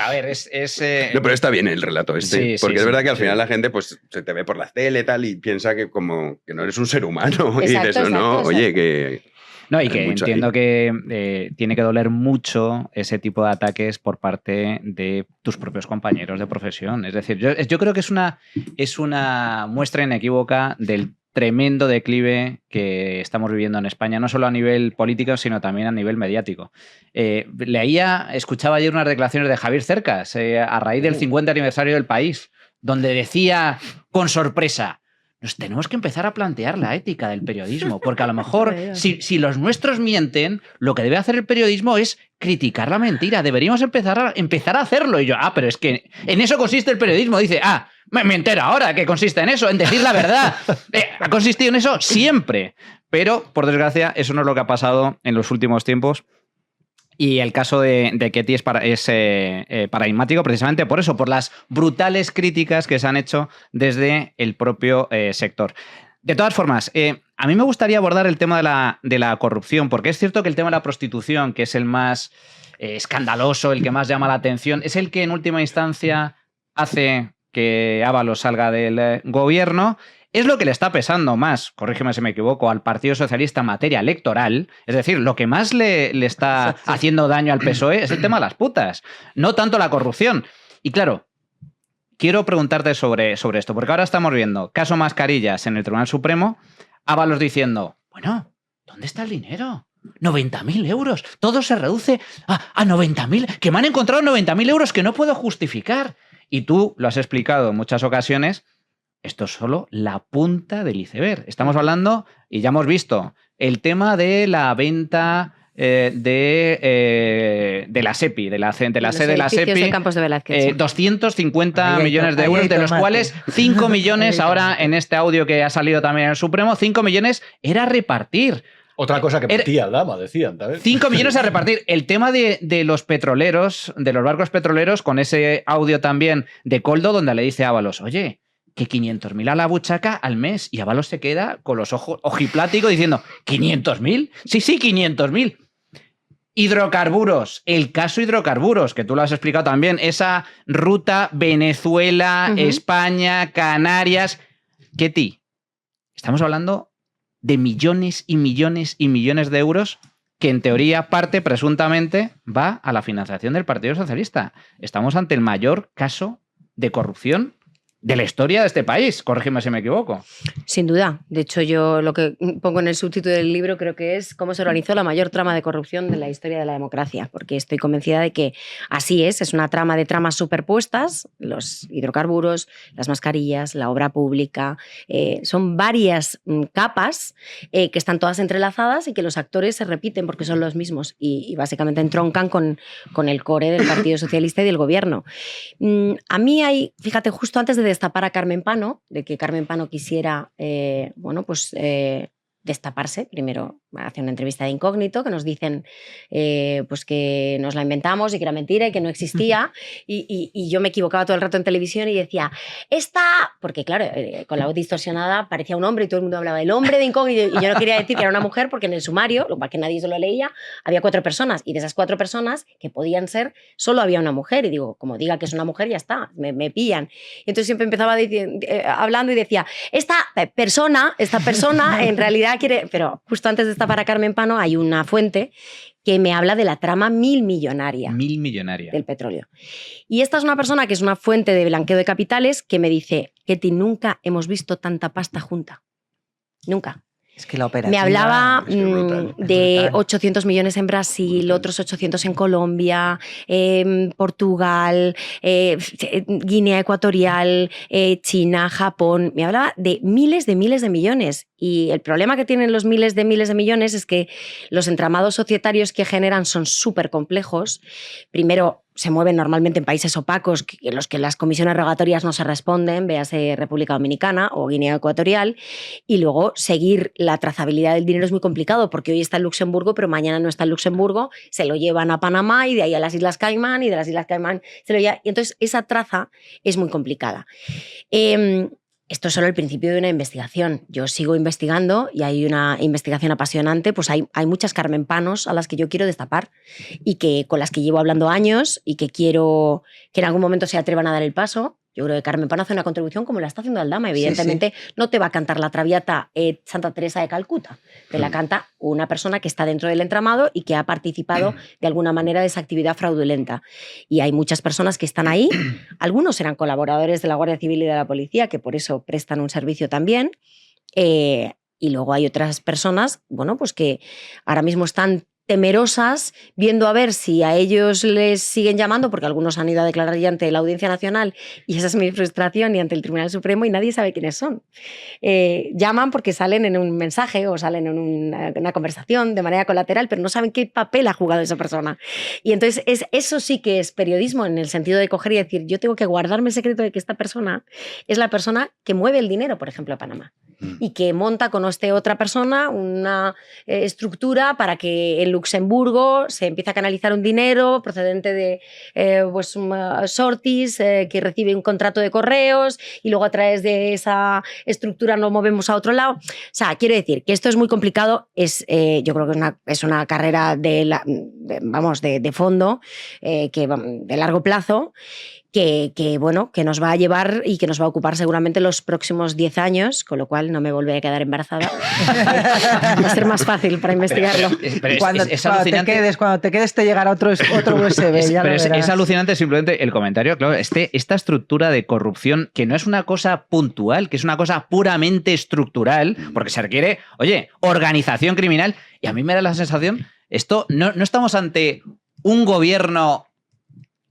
pero está bien el relato este. Sí, porque sí, es verdad sí, que al final la gente pues se te ve por la tele y tal y piensa que como que no eres un ser humano. Exacto, y dices, no, oye, que... No, y que entiendo que tiene que doler mucho ese tipo de ataques por parte de tus propios compañeros de profesión. Es decir, yo creo que es una muestra inequívoca del tremendo declive que estamos viviendo en España, no solo a nivel político, sino también a nivel mediático. Escuchaba ayer unas declaraciones de Javier Cercas a raíz del 50 aniversario del País, donde decía con sorpresa, nos tenemos que empezar a plantear la ética del periodismo, porque a lo mejor si los nuestros mienten, lo que debe hacer el periodismo es criticar la mentira. Deberíamos empezar a hacerlo. Y yo, pero es que en eso consiste el periodismo. Dice, me entero ahora que consiste en eso, en decir la verdad. Ha consistido en eso siempre. Pero, por desgracia, eso no es lo que ha pasado en los últimos tiempos. Y el caso de Ketty es paradigmático precisamente por eso, por las brutales críticas que se han hecho desde el propio sector. De todas formas, a mí me gustaría abordar el tema de la corrupción, porque es cierto que el tema de la prostitución, que es el más escandaloso, el que más llama la atención, es el que en última instancia hace que Ábalos salga del gobierno. Es lo que le está pesando más, corrígeme si me equivoco, al Partido Socialista en materia electoral. Es decir, lo que más le está haciendo daño al PSOE es el tema de las putas, no tanto la corrupción. Y claro, quiero preguntarte sobre esto, porque ahora estamos viendo caso Mascarillas en el Tribunal Supremo, Ábalos diciendo, bueno, ¿dónde está el dinero? 90.000 euros, todo se reduce a 90.000, que me han encontrado 90.000 euros que no puedo justificar. Y tú lo has explicado en muchas ocasiones. Esto es solo la punta del iceberg. Estamos hablando, y ya hemos visto, el tema de la venta de la SEPI, de la sede de la SEPI, de Campos de Velázquez. 250 millones de euros, de los cuales 5 millones, ahora en este audio que ha salido también en el Supremo, 5 millones era repartir. Otra cosa que metía Aldama, decían también. 5 millones a repartir. El tema de los petroleros, de los barcos petroleros, con ese audio también de Koldo, donde le dice a Ábalos, oye, que 500.000 a la buchaca al mes, y Ábalos se queda con los ojos ojipláticos diciendo, ¿500.000? Sí, 500.000. Hidrocarburos, el caso hidrocarburos, que tú lo has explicado también, esa ruta Venezuela, España, Canarias. Ketty, estamos hablando de millones y millones y millones de euros que en teoría parte presuntamente va a la financiación del Partido Socialista. Estamos ante el mayor caso de corrupción de la historia de este país, corrígeme si me equivoco. Sin duda. De hecho, yo lo que pongo en el subtítulo del libro creo que es cómo se organizó la mayor trama de corrupción de la historia de la democracia, porque estoy convencida de que así es una trama de tramas superpuestas, los hidrocarburos, las mascarillas, la obra pública, son varias capas que están todas entrelazadas y que los actores se repiten porque son los mismos y básicamente entroncan con el core del Partido Socialista y del gobierno. A mí hay, fíjate, justo antes de destapar a Carmen Pano, de que Carmen Pano quisiera, destaparse. Primero hace una entrevista de incógnito que nos dicen pues que nos la inventamos y que era mentira y que no existía. Y yo me equivocaba todo el rato en televisión y decía, porque claro, con la voz distorsionada parecía un hombre y todo el mundo hablaba del hombre de incógnito y yo no quería decir que era una mujer porque en el sumario, lo cual que nadie se lo leía, había 4 personas y de esas 4 personas que podían ser, solo había una mujer y digo, como diga que es una mujer ya está, me pillan. Y entonces siempre empezaba hablando y decía, esta persona en realidad quiere, pero justo antes de esta para Carmen Pano hay una fuente que me habla de la trama milmillonaria del petróleo. Y esta es una persona que es una fuente de blanqueo de capitales que me dice, Ketty, nunca hemos visto tanta pasta junta. Nunca. Es que la operativa... Me hablaba de 800 millones en Brasil, otros 800 en Colombia, Portugal, Guinea Ecuatorial, China, Japón. Me hablaba de miles de millones. Y el problema que tienen los miles de millones es que los entramados societarios que generan son súper complejos. Primero, se mueven normalmente en países opacos en los que las comisiones rogatorias no se responden, véase República Dominicana o Guinea Ecuatorial, y luego seguir la trazabilidad del dinero es muy complicado porque hoy está en Luxemburgo pero mañana no está en Luxemburgo, se lo llevan a Panamá y de ahí a las Islas Caimán y de las Islas Caimán se lo llevan, y entonces esa traza es muy complicada. Esto es solo el principio de una investigación. Yo sigo investigando y hay una investigación apasionante. Pues hay muchas Carmen Panos a las que yo quiero destapar y con las que llevo hablando años y que quiero que en algún momento se atrevan a dar el paso. Yo creo que Carmen Pano hace una contribución como la está haciendo Aldama. Evidentemente no te va a cantar la Traviata Santa Teresa de Calcuta. Te la canta una persona que está dentro del entramado y que ha participado de alguna manera de esa actividad fraudulenta. Y hay muchas personas que están ahí. Algunos eran colaboradores de la Guardia Civil y de la Policía, que por eso prestan un servicio también. Y luego hay otras personas, bueno, pues que ahora mismo están temerosas, viendo a ver si a ellos les siguen llamando, porque algunos han ido a declarar ya ante la Audiencia Nacional, y esa es mi frustración, y ante el Tribunal Supremo, y nadie sabe quiénes son. Llaman porque salen en un mensaje o salen en una conversación de manera colateral, pero no saben qué papel ha jugado esa persona. Y entonces eso sí que es periodismo, en el sentido de coger y decir, yo tengo que guardarme el secreto de que esta persona es la persona que mueve el dinero, por ejemplo, a Panamá, y que monta con otra persona una estructura para que en Luxemburgo se empieza a canalizar un dinero procedente de Sortis, que recibe un contrato de correos y luego a través de esa estructura nos movemos a otro lado. O sea, quiero decir que esto es muy complicado, yo creo que es una carrera de fondo, de largo plazo, que nos va a llevar y que nos va a ocupar seguramente los próximos 10 años, con lo cual no me volveré a quedar embarazada. Va a ser más fácil para investigarlo. Cuando te quedes te llegará otro USB. Es alucinante simplemente el comentario, claro, esta estructura de corrupción, que no es una cosa puntual, que es una cosa puramente estructural, porque se requiere, organización criminal, y a mí me da la sensación, no estamos ante un gobierno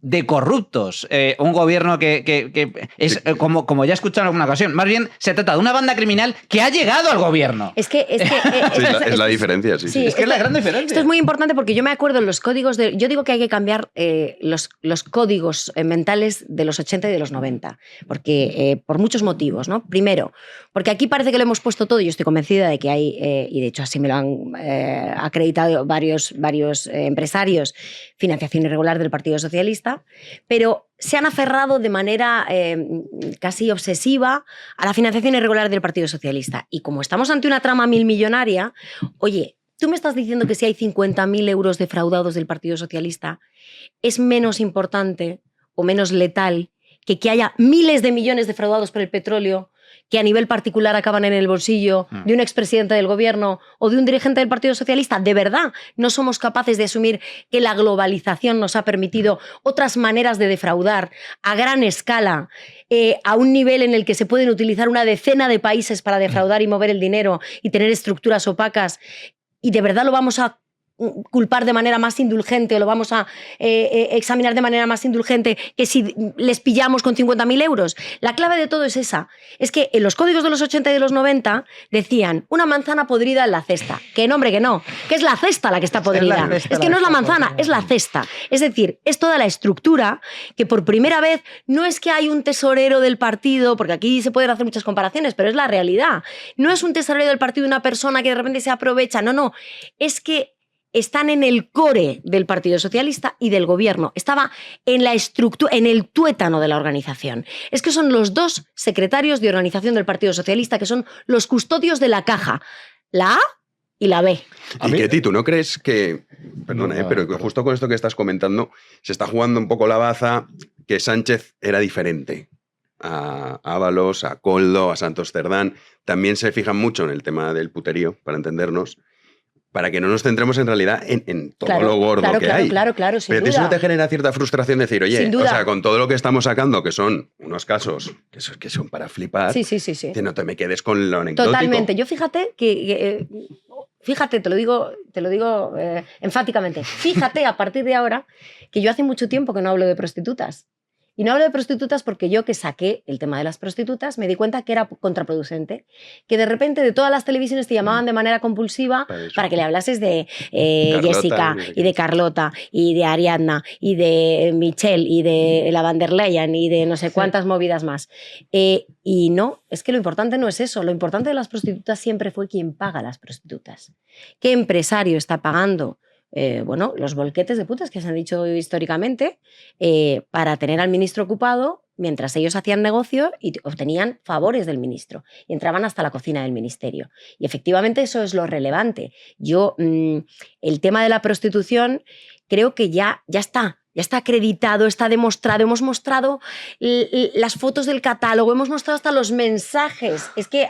de corruptos, un gobierno que es, como ya he escuchado en alguna ocasión, más bien se trata de una banda criminal que ha llegado al gobierno. Es la diferencia, sí. Es que es la gran diferencia. Esto es muy importante porque yo me acuerdo en los códigos yo digo que hay que cambiar los códigos mentales de los 80 y de los 90, porque por muchos motivos, ¿no? Primero, porque aquí parece que lo hemos puesto todo y yo estoy convencida de que hay, y de hecho así me lo han acreditado varios empresarios, financiación irregular del Partido Socialista, pero se han aferrado de manera casi obsesiva a la financiación irregular del Partido Socialista. Y como estamos ante una trama millonaria, oye, tú me estás diciendo que si hay 50.000 euros defraudados del Partido Socialista, es menos importante o menos letal que haya miles de millones defraudados por el petróleo que a nivel particular acaban en el bolsillo de un expresidente del gobierno o de un dirigente del Partido Socialista. De verdad, no somos capaces de asumir que la globalización nos ha permitido otras maneras de defraudar a gran escala, a un nivel en el que se pueden utilizar una decena de países para defraudar y mover el dinero y tener estructuras opacas, y de verdad lo vamos a culpar de manera más indulgente o lo vamos a examinar de manera más indulgente que si les pillamos con 50.000 euros. La clave de todo es esa. Es que en los códigos de los 80 y de los 90 decían una manzana podrida en la cesta. Que no, hombre, que no. Que es la cesta la que está podrida. Es que no es la manzana, es la cesta. Es decir, es toda la estructura que por primera vez no es que hay un tesorero del partido, porque aquí se pueden hacer muchas comparaciones, pero es la realidad. No es un tesorero del partido una persona que de repente se aprovecha. No. Es que están en el core del Partido Socialista y del gobierno. Estaba en la estructura, en el tuétano de la organización. Es que son los dos secretarios de organización del Partido Socialista que son los custodios de la caja, la A y la B. Y Ketty, ¿tú no crees que, perdona, pero que justo con esto que estás comentando, se está jugando un poco la baza que Sánchez era diferente? A Ábalos, a Koldo, a Santos Cerdán, también se fijan mucho en el tema del puterío, para entendernos, para que no nos centremos en realidad en todo lo gordo que hay. Claro, sin pero duda. Eso no te genera cierta frustración decir, oye, o sea, con todo lo que estamos sacando, que son unos casos que son para flipar, sí. que no te me quedes con lo anecdótico. Totalmente. Yo fíjate fíjate, te lo digo enfáticamente, fíjate a partir de ahora que yo hace mucho tiempo que no hablo de prostitutas. Y no hablo de prostitutas porque yo, que saqué el tema de las prostitutas, me di cuenta que era contraproducente. Que de repente de todas las televisiones te llamaban de manera compulsiva para que le hablases de Jessica y de Carlota y de Ariadna y de Michelle y de la Van der Leyen y de no sé cuántas movidas más. Y no, es que lo importante no es eso. Lo importante de las prostitutas siempre fue quién paga las prostitutas. ¿Qué empresario está pagando los volquetes de putas que se han dicho históricamente para tener al ministro ocupado mientras ellos hacían negocio y obtenían favores del ministro y entraban hasta la cocina del ministerio? Y efectivamente eso es lo relevante. Yo, el tema de la prostitución creo que ya está. Ya está acreditado, está demostrado. Hemos mostrado las fotos del catálogo, hemos mostrado hasta los mensajes. Es que,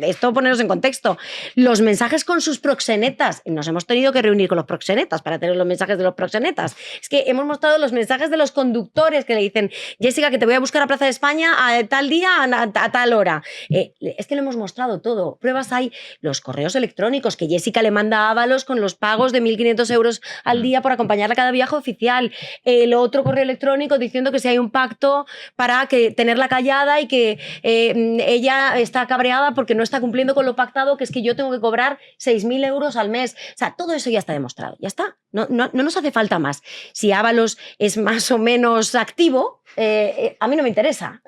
esto ponernos en contexto, los mensajes con sus proxenetas. Nos hemos tenido que reunir con los proxenetas para tener los mensajes de los proxenetas. Es que hemos mostrado los mensajes de los conductores que le dicen, Jessica, que te voy a buscar a Plaza de España a tal día, a tal hora. Es que lo hemos mostrado todo. Pruebas hay, los correos electrónicos que Jessica le manda a Ábalos con los pagos de 1.500 euros al día por acompañarla a cada viaje oficial. El otro correo electrónico diciendo que si hay un pacto para tenerla callada y que ella está cabreada porque no está cumpliendo con lo pactado, que es que yo tengo que cobrar 6.000 euros al mes. O sea, todo eso ya está demostrado, ya está. No nos hace falta más. Si Ábalos es más o menos activo, a mí no me interesa.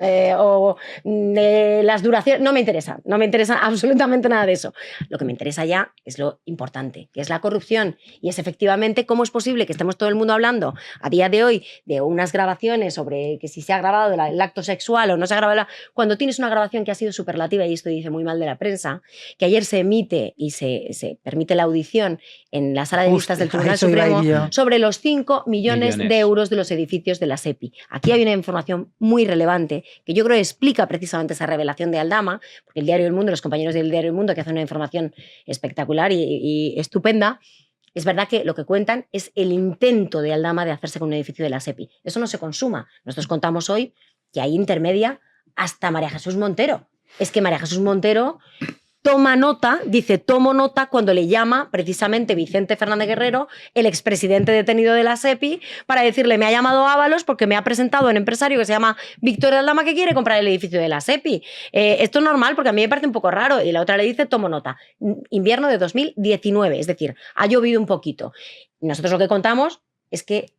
Las duraciones, no me interesa absolutamente nada de eso. Lo que me interesa ya es lo importante, que es la corrupción, y es efectivamente cómo es posible que estemos todo el mundo hablando a día de hoy de unas grabaciones sobre que si se ha grabado el acto sexual o no se ha grabado, cuando tienes una grabación que ha sido superlativa, y esto dice muy mal de la prensa, que ayer se emite y se permite la audición en la sala de vistas del Tribunal Supremo sobre los 5 millones de euros de los edificios de la SEPI. Aquí hay una información muy relevante que yo creo que explica precisamente esa revelación de Aldama, porque el Diario del Mundo, los compañeros del Diario del Mundo, que hacen una información espectacular y estupenda, es verdad que lo que cuentan es el intento de Aldama de hacerse con un edificio de la SEPI. Eso no se consuma. Nosotros contamos hoy que hay intermedia hasta María Jesús Montero. Es que María Jesús Montero toma nota, dice, tomo nota cuando le llama precisamente Vicente Fernández Guerrero, el expresidente detenido de la SEPI, para decirle, me ha llamado Ábalos porque me ha presentado un empresario que se llama Víctor Aldama que quiere comprar el edificio de la SEPI. Esto es normal porque a mí me parece un poco raro. Y la otra le dice, tomo nota. Invierno de 2019, es decir, ha llovido un poquito. Nosotros lo que contamos es que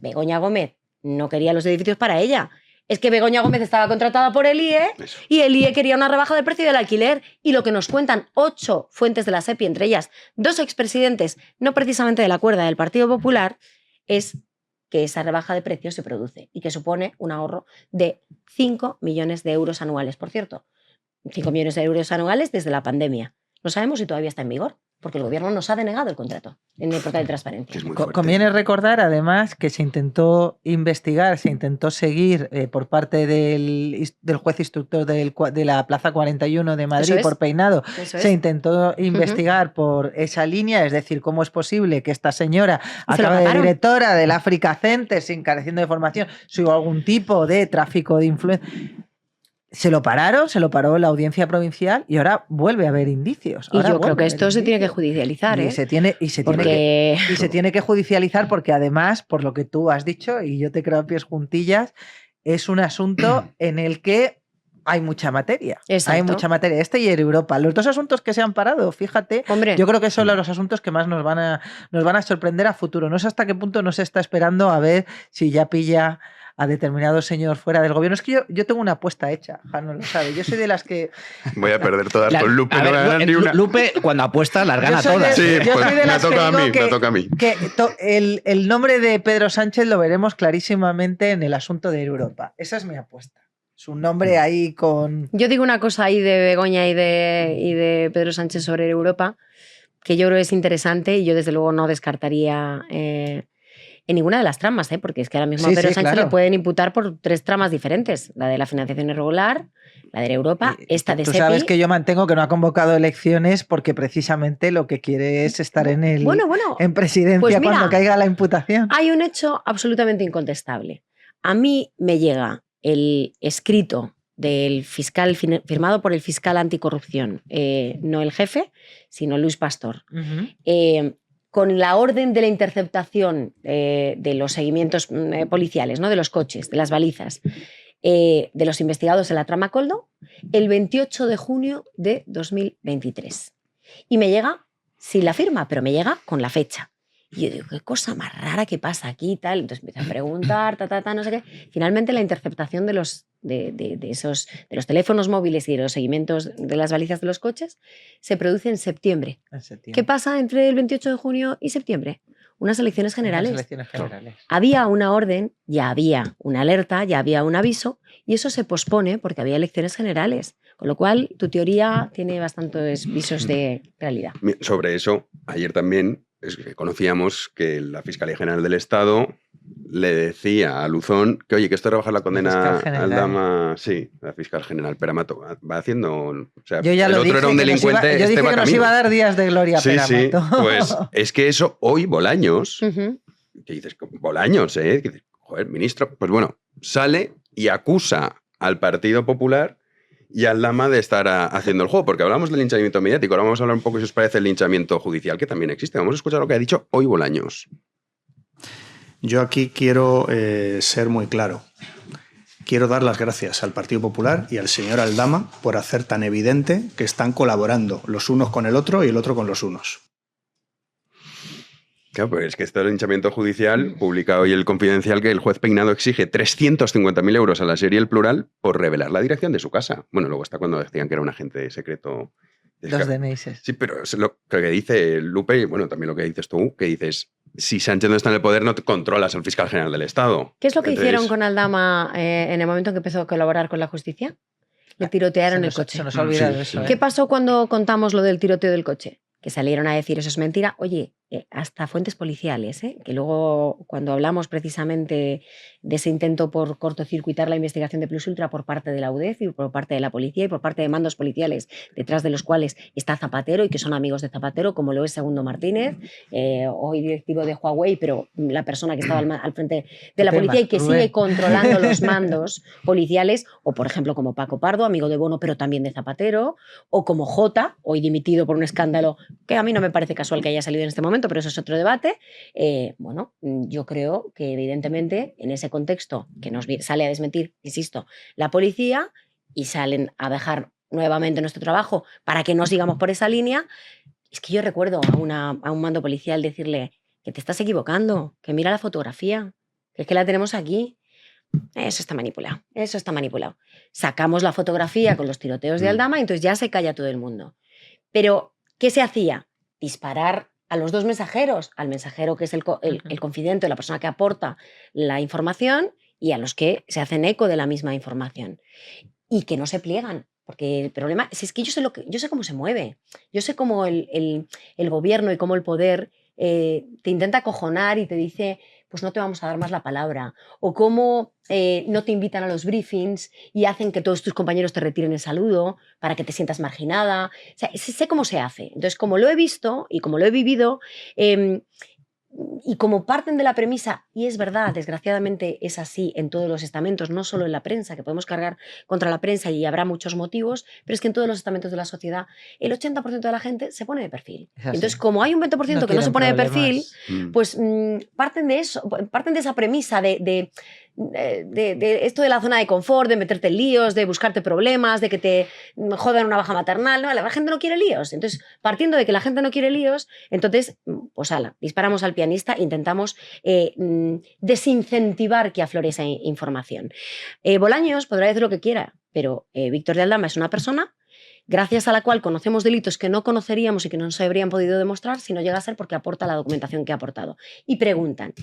Begoña Gómez no quería los edificios para ella. Es que Begoña Gómez estaba contratada por el IE y el IE quería una rebaja del precio del alquiler. Y lo que nos cuentan 8 fuentes de la SEPI, entre ellas 2 expresidentes, no precisamente de la cuerda del Partido Popular, es que esa rebaja de precios se produce y que supone un ahorro de 5 millones de euros anuales. Por cierto, 5 millones de euros anuales desde la pandemia. No sabemos si todavía está en vigor, porque el gobierno nos ha denegado el contrato en el portal de transparencia. Conviene recordar, además, que se intentó investigar, se intentó seguir por parte del juez instructor de la Plaza 41 de Madrid por Peinado. Se intentó investigar por esa línea, es decir, cómo es posible que esta señora acabe de directora del Africa Center sin careciendo de formación, si hubo algún tipo de tráfico de influencia. Se lo paró la audiencia provincial y ahora vuelve a haber indicios. Y yo creo que esto se tiene que judicializar. Y se tiene que judicializar porque además, por lo que tú has dicho, y yo te creo a pies juntillas, es un asunto en el que hay mucha materia. Exacto. Hay mucha materia. Este y Europa. Los 2 asuntos que se han parado, fíjate, yo creo que son los asuntos que más nos van a sorprender a futuro. No sé hasta qué punto nos está esperando a ver si ya pilla a determinado señor fuera del gobierno. Es que yo tengo una apuesta hecha, Jano lo sabe. Yo soy de las que... Voy a perder todas con Lupe. No ganar ni una. Lupe, cuando apuesta, las gana todas. Sí, pues me toca a mí. Que el nombre de Pedro Sánchez lo veremos clarísimamente en el asunto de Europa. Esa es mi apuesta. Su nombre ahí con... Yo digo una cosa ahí de Begoña y de Pedro Sánchez sobre Europa, que yo creo que es interesante y yo desde luego no descartaría... en ninguna de las tramas, porque es que ahora mismo a Pedro Sánchez le pueden imputar por 3 tramas diferentes. La de la financiación irregular, la de Europa, esta de SEPI. Tú sabes que yo mantengo que no ha convocado elecciones porque precisamente lo que quiere es estar en en presidencia pues mira, cuando caiga la imputación. Hay un hecho absolutamente incontestable. A mí me llega el escrito del fiscal firmado por el fiscal anticorrupción, no el jefe, sino Luis Pastor, con la orden de la interceptación de los seguimientos policiales, ¿no? De los coches, de las balizas, de los investigados en la trama Coldo, el 28 de junio de 2023. Y me llega sin la firma, pero me llega con la fecha. Y yo digo, qué cosa más rara que pasa aquí y tal. Entonces empiezo a preguntar, no sé qué. Finalmente la interceptación de los teléfonos móviles y de los seguimientos de las balizas de los coches se produce en septiembre. ¿Qué pasa entre el 28 de junio y septiembre? Unas elecciones generales. Había una orden, ya había una alerta, ya había un aviso, y eso se pospone porque había elecciones generales. Con lo cual, tu teoría tiene bastantes visos de realidad. Sobre eso, ayer también conocíamos que la Fiscalía General del Estado le decía a Luzón que, oye, que esto de rebajar la condena fiscal al general. Dama, sí, la fiscal general, Peramoto, va haciendo, o sea, Yo ya el lo otro dije, era un que nos delincuente, iba- yo dije va que nos camino. iba a dar días de gloria Sí, sí, Peramoto. pues es que eso hoy Bolaños, Ujú. que dices, Bolaños, que dices, joder, ministro, pues bueno, sale y acusa al Partido Popular y al Dama de estar haciendo el juego, porque hablamos del linchamiento mediático, ahora vamos a hablar un poco, si os parece, del linchamiento judicial, que también existe. Vamos a escuchar lo que ha dicho hoy Bolaños. Yo aquí quiero ser muy claro. Quiero dar las gracias al Partido Popular y al señor Aldama por hacer tan evidente que están colaborando los unos con el otro y el otro con los unos. Claro, pues es que este linchamiento judicial, publica hoy el Confidencial, que el juez Peinado exige 350.000 euros a la serie El Plural por revelar la dirección de su casa. Bueno, luego está cuando decían que era un agente secreto. Los DNIs. Sí, pero es lo que dice Lupe, y bueno, también lo que dices tú, que dices, si Sánchez no está en el poder, no te controlas al fiscal general del Estado. ¿Qué es lo que Entonces, hicieron con Aldama en el momento en que empezó a colaborar con la justicia? Le tirotearon el coche. Se nos ha olvidado eso. ¿Qué pasó cuando contamos lo del tiroteo del coche? Que salieron a decir eso es mentira. Oye, hasta fuentes policiales, que luego cuando hablamos precisamente de ese intento por cortocircuitar la investigación de Plus Ultra por parte de la UDEF y por parte de la policía y por parte de mandos policiales, detrás de los cuales está Zapatero y que son amigos de Zapatero, como lo es Segundo Martínez, hoy directivo de Huawei, pero la persona que estaba al frente de la policía y que sigue controlando los mandos policiales, o por ejemplo como Paco Pardo, amigo de Bono, pero también de Zapatero, o como Jota, hoy dimitido por un escándalo que a mí no me parece casual que haya salido en este momento, pero eso es otro debate. Bueno, yo creo que evidentemente en ese contexto que nos sale a desmentir, insisto, la policía y salen a dejar nuevamente nuestro trabajo para que no sigamos por esa línea, es que yo recuerdo a un mando policial decirle que te estás equivocando, que mira la fotografía, que es que la tenemos aquí. Eso está manipulado, eso está manipulado. Sacamos la fotografía con los tiroteos de Aldama y entonces ya se calla todo el mundo. Pero, ¿qué se hacía? Disparar a los dos mensajeros, al mensajero que es el confidente o la persona que aporta la información y a los que se hacen eco de la misma información. Y que no se pliegan, porque el problema es que yo sé cómo se mueve, yo sé cómo el gobierno y cómo el poder te intenta acojonar y te dice pues no te vamos a dar más la palabra, o cómo no te invitan a los briefings y hacen que todos tus compañeros te retiren el saludo para que te sientas marginada. O sea, sé cómo se hace. Entonces, como lo he visto y como lo he vivido, y como parten de la premisa, y es verdad, desgraciadamente es así en todos los estamentos, no solo en la prensa, que podemos cargar contra la prensa y habrá muchos motivos, pero es que en todos los estamentos de la sociedad el 80% de la gente se pone de perfil. Entonces, como hay un 20% que no se pone de perfil, pues parten de eso, parten de esa premisa de esto de la zona de confort, de meterte en líos, de buscarte problemas, de que te jodan una baja maternal. No, la gente no quiere líos. Entonces, partiendo de que la gente no quiere líos, entonces, pues disparamos al pianista, intentamos desincentivar que aflore esa información. Bolaños podrá decir lo que quiera, pero Víctor de Aldama es una persona gracias a la cual conocemos delitos que no conoceríamos y que no se habrían podido demostrar si no llega a ser porque aporta la documentación que ha aportado. Y preguntan,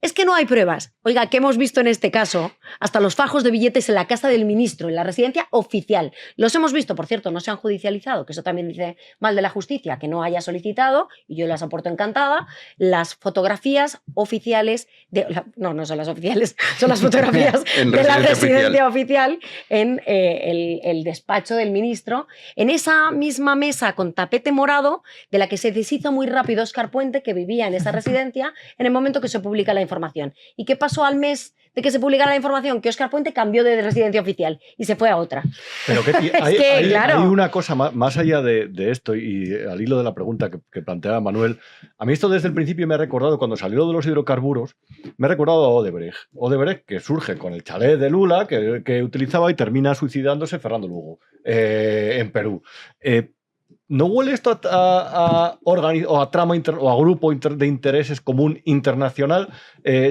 es que no hay pruebas. Oiga, ¿qué hemos visto en este caso? Hasta los fajos de billetes en la casa del ministro, en la residencia oficial. Los hemos visto, por cierto, no se han judicializado, que eso también dice mal de la justicia, que no haya solicitado, y yo las aporto encantada, las fotografías oficiales, no son las oficiales, son las fotografías de la residencia oficial en el despacho del ministro, en esa misma mesa con tapete morado de la que se deshizo muy rápido Óscar Puente, que vivía en esa residencia en el momento que se publica la información. ¿Y qué pasó al mes de que se publicara la información? Que Óscar Puente cambió de residencia oficial y se fue a otra. Pero hay una cosa más allá de esto, y al hilo de la pregunta que planteaba Manuel, a mí esto desde el principio me ha recordado, cuando salió de los hidrocarburos, me ha recordado a Odebrecht. Odebrecht, que surge con el chalet de Lula, que utilizaba y termina suicidándose Fernando Lugo, en Perú. ¿No huele esto a trama o a grupo de intereses común internacional?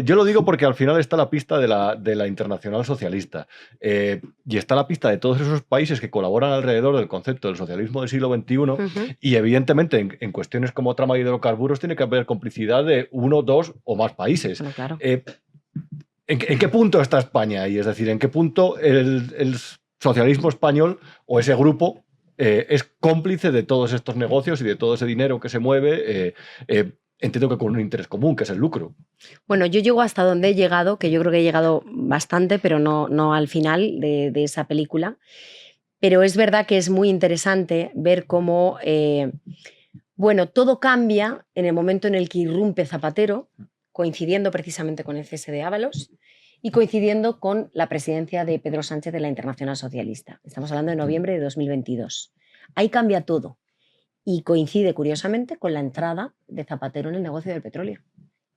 Yo lo digo porque al final está la pista de la internacional socialista, y está la pista de todos esos países que colaboran alrededor del concepto del socialismo del siglo XXI, y evidentemente en cuestiones como trama de hidrocarburos tiene que haber complicidad de 1, 2 o más países. Bueno, claro. ¿En qué punto está España ahí? Es decir, ¿en qué punto el socialismo español o ese grupo es cómplice de todos estos negocios y de todo ese dinero que se mueve? entiendo que con un interés común, que es el lucro. Bueno, yo llego hasta donde he llegado, que yo creo que he llegado bastante, pero no al final de esa película. Pero es verdad que es muy interesante ver cómo, todo cambia en el momento en el que irrumpe Zapatero, coincidiendo precisamente con el cese de Ábalos y coincidiendo con la presidencia de Pedro Sánchez de la Internacional Socialista. Estamos hablando de noviembre de 2022. Ahí cambia todo y coincide, curiosamente, con la entrada de Zapatero en el negocio del petróleo.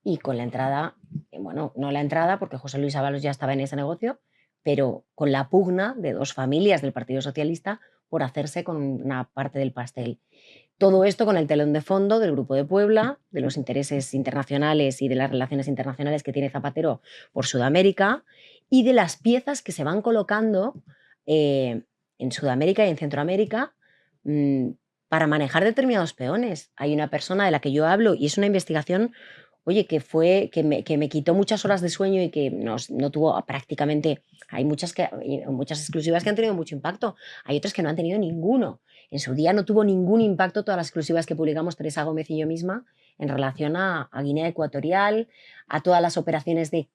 Y con la entrada, no la entrada porque José Luis Ábalos ya estaba en ese negocio, pero con la pugna de dos familias del Partido Socialista por hacerse con una parte del pastel. Todo esto con el telón de fondo del Grupo de Puebla, de los intereses internacionales y de las relaciones internacionales que tiene Zapatero por Sudamérica y de las piezas que se van colocando en Sudamérica y en Centroamérica para manejar determinados peones. Hay una persona de la que yo hablo y es una investigación que me quitó muchas horas de sueño y que no tuvo prácticamente... Hay muchas exclusivas que han tenido mucho impacto, hay otras que no han tenido ninguno. En su día no tuvo ningún impacto todas las exclusivas que publicamos Teresa Gómez y yo misma en relación a Guinea Ecuatorial, a todas las operaciones de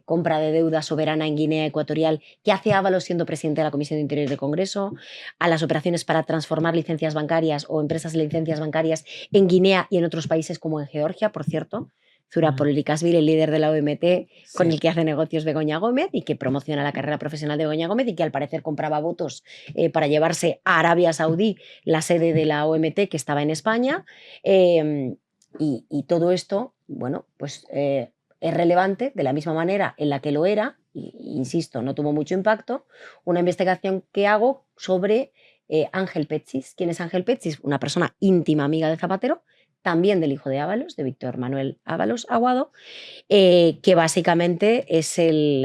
compra de deuda soberana en Guinea Ecuatorial que hace Ábalos siendo presidente de la Comisión de Interior del Congreso, a las operaciones para transformar licencias bancarias o empresas de licencias bancarias en Guinea y en otros países como en Georgia, por cierto. Zura Polilikashvili, el líder de la OMT, con el que hace negocios Begoña Gómez y que promociona la carrera profesional de Begoña Gómez y que al parecer compraba votos para llevarse a Arabia Saudí la sede de la OMT que estaba en España. Y todo esto, es relevante de la misma manera en la que lo era, y, insisto, no tuvo mucho impacto, una investigación que hago sobre Ángel Petsis. ¿Quién es Ángel Petsis? Una persona íntima amiga de Zapatero, también del hijo de Ábalos, de Víctor Manuel Ábalos Aguado, que básicamente es el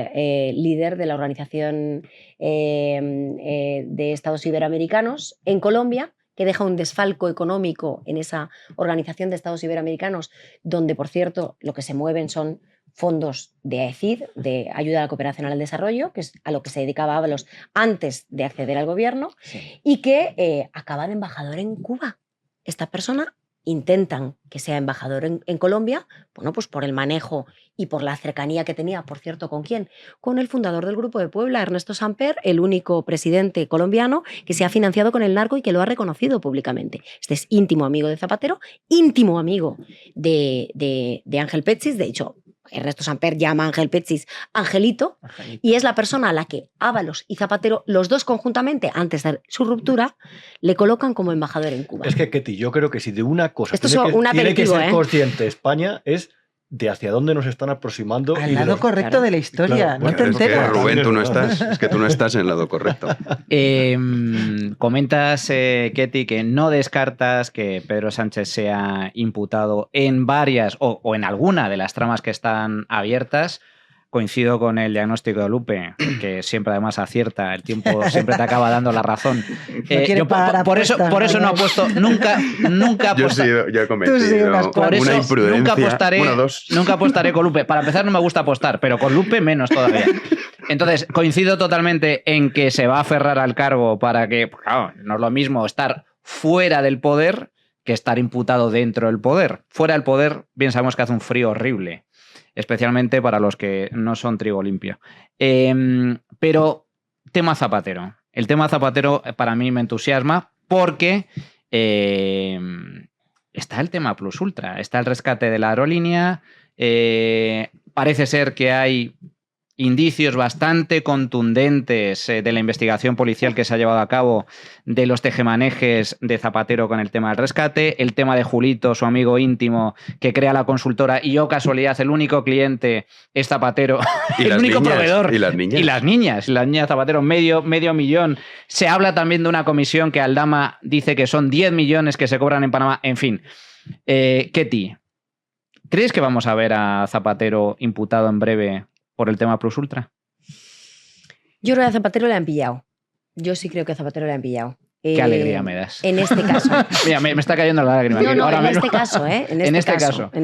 líder de la Organización de Estados Iberoamericanos en Colombia, que deja un desfalco económico en esa Organización de Estados Iberoamericanos, donde, por cierto, lo que se mueven son fondos de AECID, de Ayuda a la Cooperación al Desarrollo, que es a lo que se dedicaba Ábalos antes de acceder al gobierno, y que acaba de embajador en Cuba. Esta persona intentan que sea embajador en Colombia, pues por el manejo y por la cercanía que tenía, por cierto, ¿con quién? Con el fundador del Grupo de Puebla, Ernesto Samper, el único presidente colombiano que se ha financiado con el narco y que lo ha reconocido públicamente. Este es íntimo amigo de Zapatero, íntimo amigo de Ángel Petsis. De hecho, Ernesto Samper llama a Ángel Petsis Angelito, y es la persona a la que Ábalos y Zapatero, los dos conjuntamente, antes de su ruptura, le colocan como embajador en Cuba. Es que, Ketty, yo creo que si de una cosa Esto tiene que ser consciente España es de hacia dónde nos están aproximando. Al lado correcto de la historia, claro, no te enteras. Es que, Rubén, tú no estás, es que tú no estás en el lado correcto. Comentas, Ketty, que no descartas que Pedro Sánchez sea imputado en varias o en alguna de las tramas que están abiertas. Coincido con el diagnóstico de Lupe, que siempre además acierta, el tiempo siempre te acaba dando la razón. Yo por eso no apuesto, nunca apostaré. Yo he cometido una imprudencia. Nunca apostaré con Lupe. Para empezar, no me gusta apostar, pero con Lupe menos todavía. Entonces, coincido totalmente en que se va a aferrar al cargo para que, claro, no es lo mismo estar fuera del poder que estar imputado dentro del poder. Fuera del poder, bien sabemos que hace un frío horrible, especialmente para los que no son trigo limpio. Pero tema Zapatero. El tema Zapatero para mí me entusiasma porque está el tema Plus Ultra, está el rescate de la aerolínea, parece ser que hay indicios bastante contundentes de la investigación policial que se ha llevado a cabo de los tejemanejes de Zapatero con el tema del rescate, el tema de Julito, su amigo íntimo, que crea la consultora y, casualidad, el único cliente es Zapatero, el único proveedor. ¿Y las niñas? Y las niñas Zapatero, medio millón. Se habla también de una comisión que Aldama dice que son 10 millones que se cobran en Panamá. En fin, Ketty, ¿crees que vamos a ver a Zapatero imputado en breve por el tema Plus Ultra? Yo creo que a Zapatero le han pillado. Yo sí creo que a Zapatero le han pillado. Qué alegría me das. En este caso. Mira, me está cayendo la lágrima. No, ahora en mismo. este caso, ¿eh? En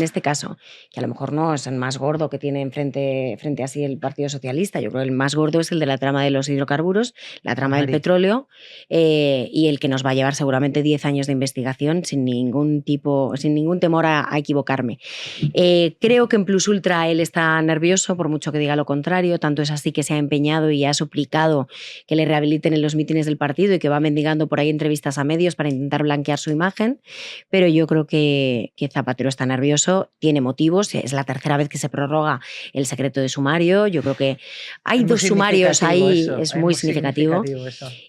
este caso, que a lo mejor no es el más gordo que tiene frente así el Partido Socialista. Yo creo que el más gordo es el de la trama de los hidrocarburos, la trama del petróleo, y el que nos va a llevar seguramente 10 años de investigación sin ningún temor a equivocarme. Creo que en Plus Ultra él está nervioso, por mucho que diga lo contrario. Tanto es así que se ha empeñado y ha suplicado que le rehabiliten en los mítines del partido y que va mendigando por ahí entrevistas a medios para intentar blanquear su imagen, pero yo creo que Zapatero está nervioso, tiene motivos, es la tercera vez que se prorroga el secreto de sumario, yo creo que hay dos sumarios ahí, es muy significativo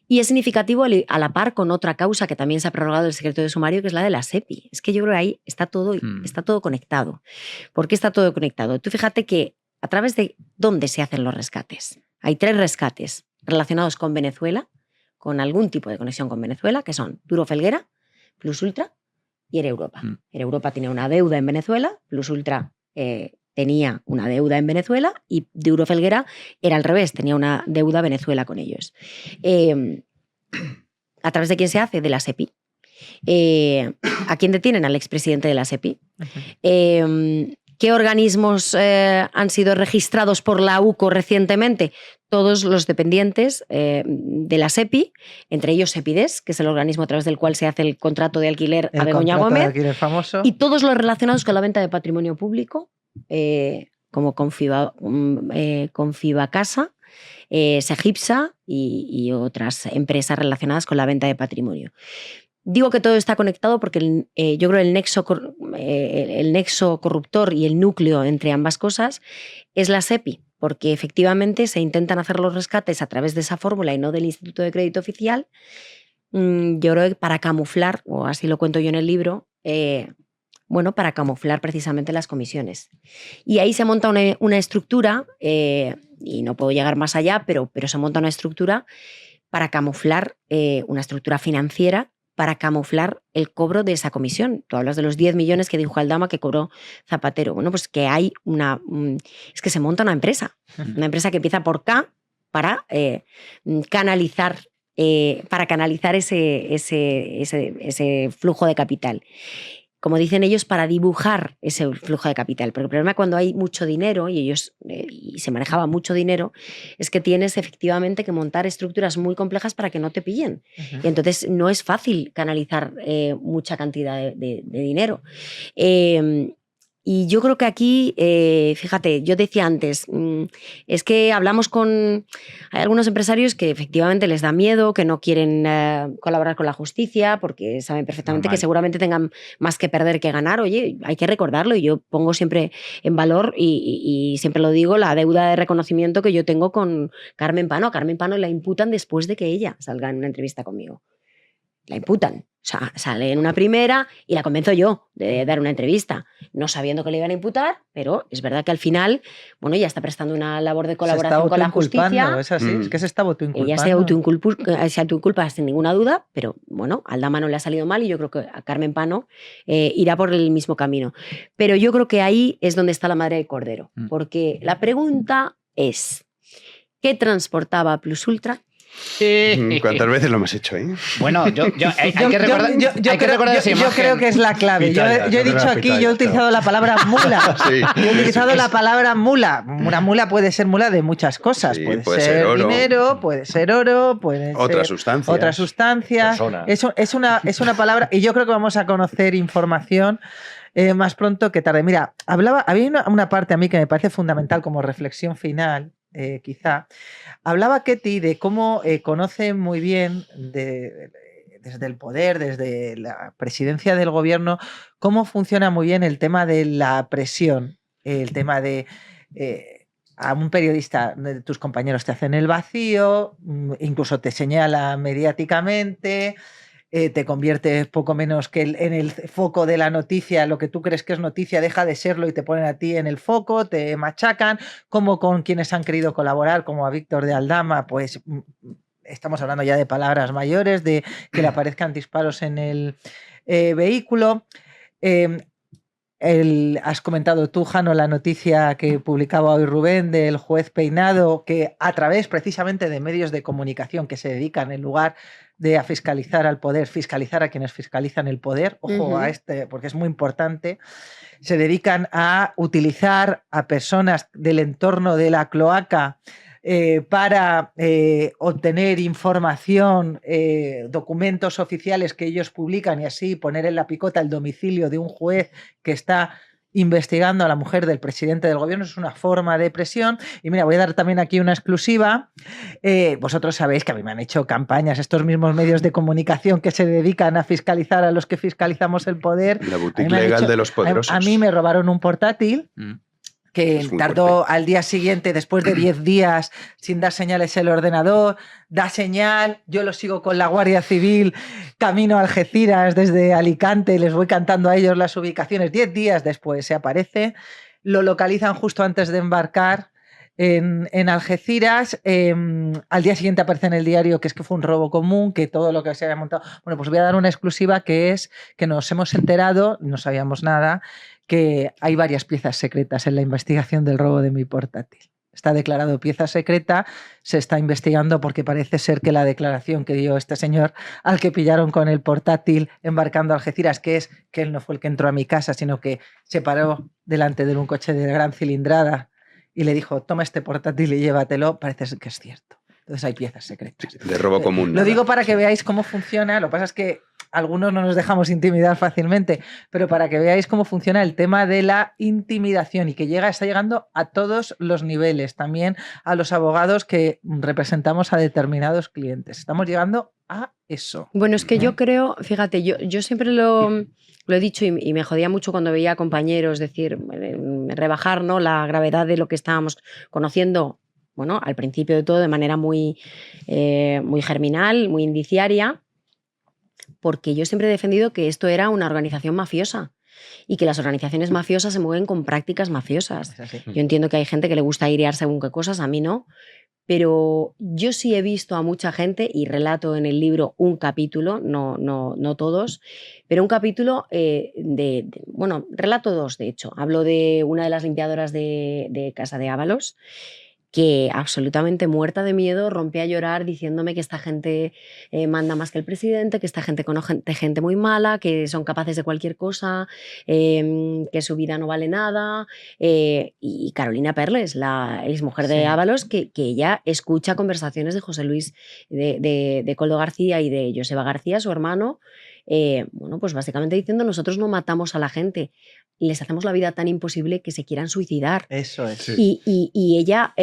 y es significativo a la par con otra causa que también se ha prorrogado el secreto de sumario, que es la de la SEPI. Es que yo creo que ahí está todo conectado. ¿Por qué está todo conectado? Tú fíjate que a través de dónde se hacen los rescates. Hay 3 rescates relacionados con Venezuela, con algún tipo de conexión con Venezuela, que son Duro Felguera, Plus Ultra y Air Europa. Air Europa tiene una deuda en Venezuela, Plus Ultra tenía una deuda en Venezuela y Duro Felguera era al revés, tenía una deuda Venezuela con ellos. ¿A través de quién se hace? De la SEPI. ¿A quién detienen? Al expresidente de la SEPI. ¿Qué organismos han sido registrados por la UCO recientemente? Todos los dependientes de la SEPI, entre ellos Sepides, que es el organismo a través del cual se hace el contrato de alquiler a Begoña Gómez, famoso. Y todos los relacionados con la venta de patrimonio público, como Confibacasa, Segipsa y otras empresas relacionadas con la venta de patrimonio. Digo que todo está conectado porque yo creo que el nexo corruptor y el núcleo entre ambas cosas es la SEPI, porque efectivamente se intentan hacer los rescates a través de esa fórmula y no del Instituto de Crédito Oficial, yo creo que para camuflar, o así lo cuento yo en el libro, para camuflar precisamente las comisiones. Y ahí se monta una estructura, y no puedo llegar más allá, pero se monta una estructura para camuflar una estructura financiera, para camuflar el cobro de esa comisión. Tú hablas de los 10 millones que dijo Aldama que cobró Zapatero. Bueno, pues que hay es que se monta una empresa que empieza por K para canalizar ese flujo de capital. Como dicen ellos, para dibujar ese flujo de capital. Pero el problema cuando hay mucho dinero, y se manejaba mucho dinero, es que tienes efectivamente que montar estructuras muy complejas para que no te pillen. Y entonces no es fácil canalizar mucha cantidad de dinero. Y yo creo que aquí, fíjate, yo decía antes, es que hablamos hay algunos empresarios que efectivamente les da miedo, que no quieren colaborar con la justicia porque saben perfectamente que seguramente tengan más que perder que ganar. Oye, hay que recordarlo y yo pongo siempre en valor y siempre lo digo, la deuda de reconocimiento que yo tengo con Carmen Pano. A Carmen Pano la imputan después de que ella salga en una entrevista conmigo. La imputan. O sea, sale en una primera y la convenzo yo de dar una entrevista, no sabiendo que le iban a imputar, pero es verdad que al final, ya está prestando una labor de colaboración con la justicia. Es así, es que se está autoinculpando. Ella se autoinculpa sin ninguna duda, pero a Aldama no le ha salido mal y yo creo que a Carmen Pano irá por el mismo camino. Pero yo creo que ahí es donde está la madre del cordero, porque la pregunta es, ¿qué transportaba Plus Ultra? ¿Cuántas veces lo hemos hecho, eh? Bueno, hay que recordar. Yo creo que es la clave. Yo he dicho aquí, yo he utilizado la palabra mula. He utilizado la palabra mula. Una mula puede ser mula de muchas cosas. Puede ser dinero, puede ser oro, puede ser otra sustancia. Es una palabra, y yo creo que vamos a conocer información más pronto que tarde. Mira, había una parte a mí que me parece fundamental como reflexión final. Quizá, hablaba Ketty de cómo conoce muy bien desde el poder, desde la presidencia del gobierno, cómo funciona muy bien el tema de la presión, el tema de a un periodista, tus compañeros te hacen el vacío, incluso te señala mediáticamente, te conviertes poco menos que en el foco de la noticia, lo que tú crees que es noticia deja de serlo y te ponen a ti en el foco, te machacan, como con quienes han querido colaborar, como a Víctor de Aldama, pues estamos hablando ya de palabras mayores, de que le aparezcan disparos en el vehículo. has comentado tú, Jano, la noticia que publicaba hoy Rubén del juez Peinado, que a través precisamente de medios de comunicación que se dedican, en lugar de a fiscalizar al poder, fiscalizar a quienes fiscalizan el poder, ojo a este, porque es muy importante, se dedican a utilizar a personas del entorno de la cloaca para obtener información, documentos oficiales que ellos publican y así poner en la picota el domicilio de un juez que está investigando a la mujer del presidente del gobierno. Es una forma de presión. Y mira, voy a dar también aquí una exclusiva. Vosotros sabéis que a mí me han hecho campañas estos mismos medios de comunicación que se dedican a fiscalizar a los que fiscalizamos el poder. La boutique legal de los poderosos. A mí me robaron un portátil. Que tardó fuerte. Al día siguiente, después de 10 días sin dar señales el ordenador, da señal, yo lo sigo con la Guardia Civil, camino a Algeciras desde Alicante, les voy cantando a ellos las ubicaciones, 10 días después se aparece, lo localizan justo antes de embarcar en Algeciras, al día siguiente aparece en el diario que fue un robo común, que todo lo que se había montado... Bueno, pues voy a dar una exclusiva que es que nos hemos enterado, no sabíamos nada, que hay varias piezas secretas en la investigación del robo de mi portátil. Está declarado pieza secreta, se está investigando porque parece ser que la declaración que dio este señor al que pillaron con el portátil embarcando a Algeciras, que es que él no fue el que entró a mi casa, sino que se paró delante de un coche de gran cilindrada y le dijo, toma este portátil y llévatelo, parece ser que es cierto. Entonces hay piezas secretas. De robo común. Lo digo para que veáis cómo funciona. Lo que pasa es que algunos no nos dejamos intimidar fácilmente, pero para que veáis cómo funciona el tema de la intimidación y que está llegando a todos los niveles, también a los abogados que representamos a determinados clientes. Estamos llegando a eso. Bueno, es que yo creo, fíjate, yo siempre lo he dicho y me jodía mucho cuando veía a compañeros decir, rebajar, ¿no?, la gravedad de lo que estábamos conociendo. Bueno, al principio de todo de manera muy germinal, muy indiciaria, porque yo siempre he defendido que esto era una organización mafiosa y que las organizaciones mafiosas se mueven con prácticas mafiosas. Yo entiendo que hay gente que le gusta airear según qué cosas, a mí no, pero yo sí he visto a mucha gente, y relato en el libro un capítulo, no todos, pero un capítulo bueno, relato dos, de hecho. Hablo de una de las limpiadoras de Casa de Ábalos, que absolutamente muerta de miedo rompe a llorar diciéndome que esta gente manda más que el presidente, que esta gente conoce gente muy mala, que son capaces de cualquier cosa, que su vida no vale nada. Y Carolina Perles, la exmujer de Ábalos, que ella escucha conversaciones de José Luis, de Coldo García y de Joseba García, su hermano, bueno, pues básicamente diciendo, nosotros no matamos a la gente, les hacemos la vida tan imposible que se quieran suicidar. Eso es. Sí. Y ella,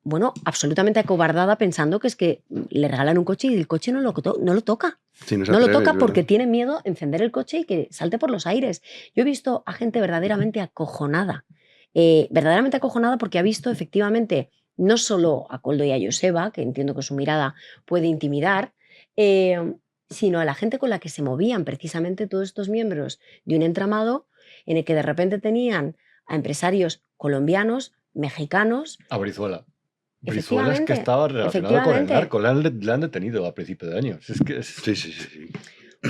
bueno, absolutamente acobardada, pensando que es que le regalan un coche y el coche no lo toca. Sí, no lo toca porque tiene miedo a encender el coche y que salte por los aires. Yo he visto a gente verdaderamente acojonada. Verdaderamente acojonada porque ha visto efectivamente no solo a Coldo y a Joseba, que entiendo que su mirada puede intimidar, sino a la gente con la que se movían precisamente todos estos miembros de un entramado en el que de repente tenían a empresarios colombianos, mexicanos. A Brizuela. Brizuela es que estaba relacionado con el narco, le han detenido a principios de año. Sí.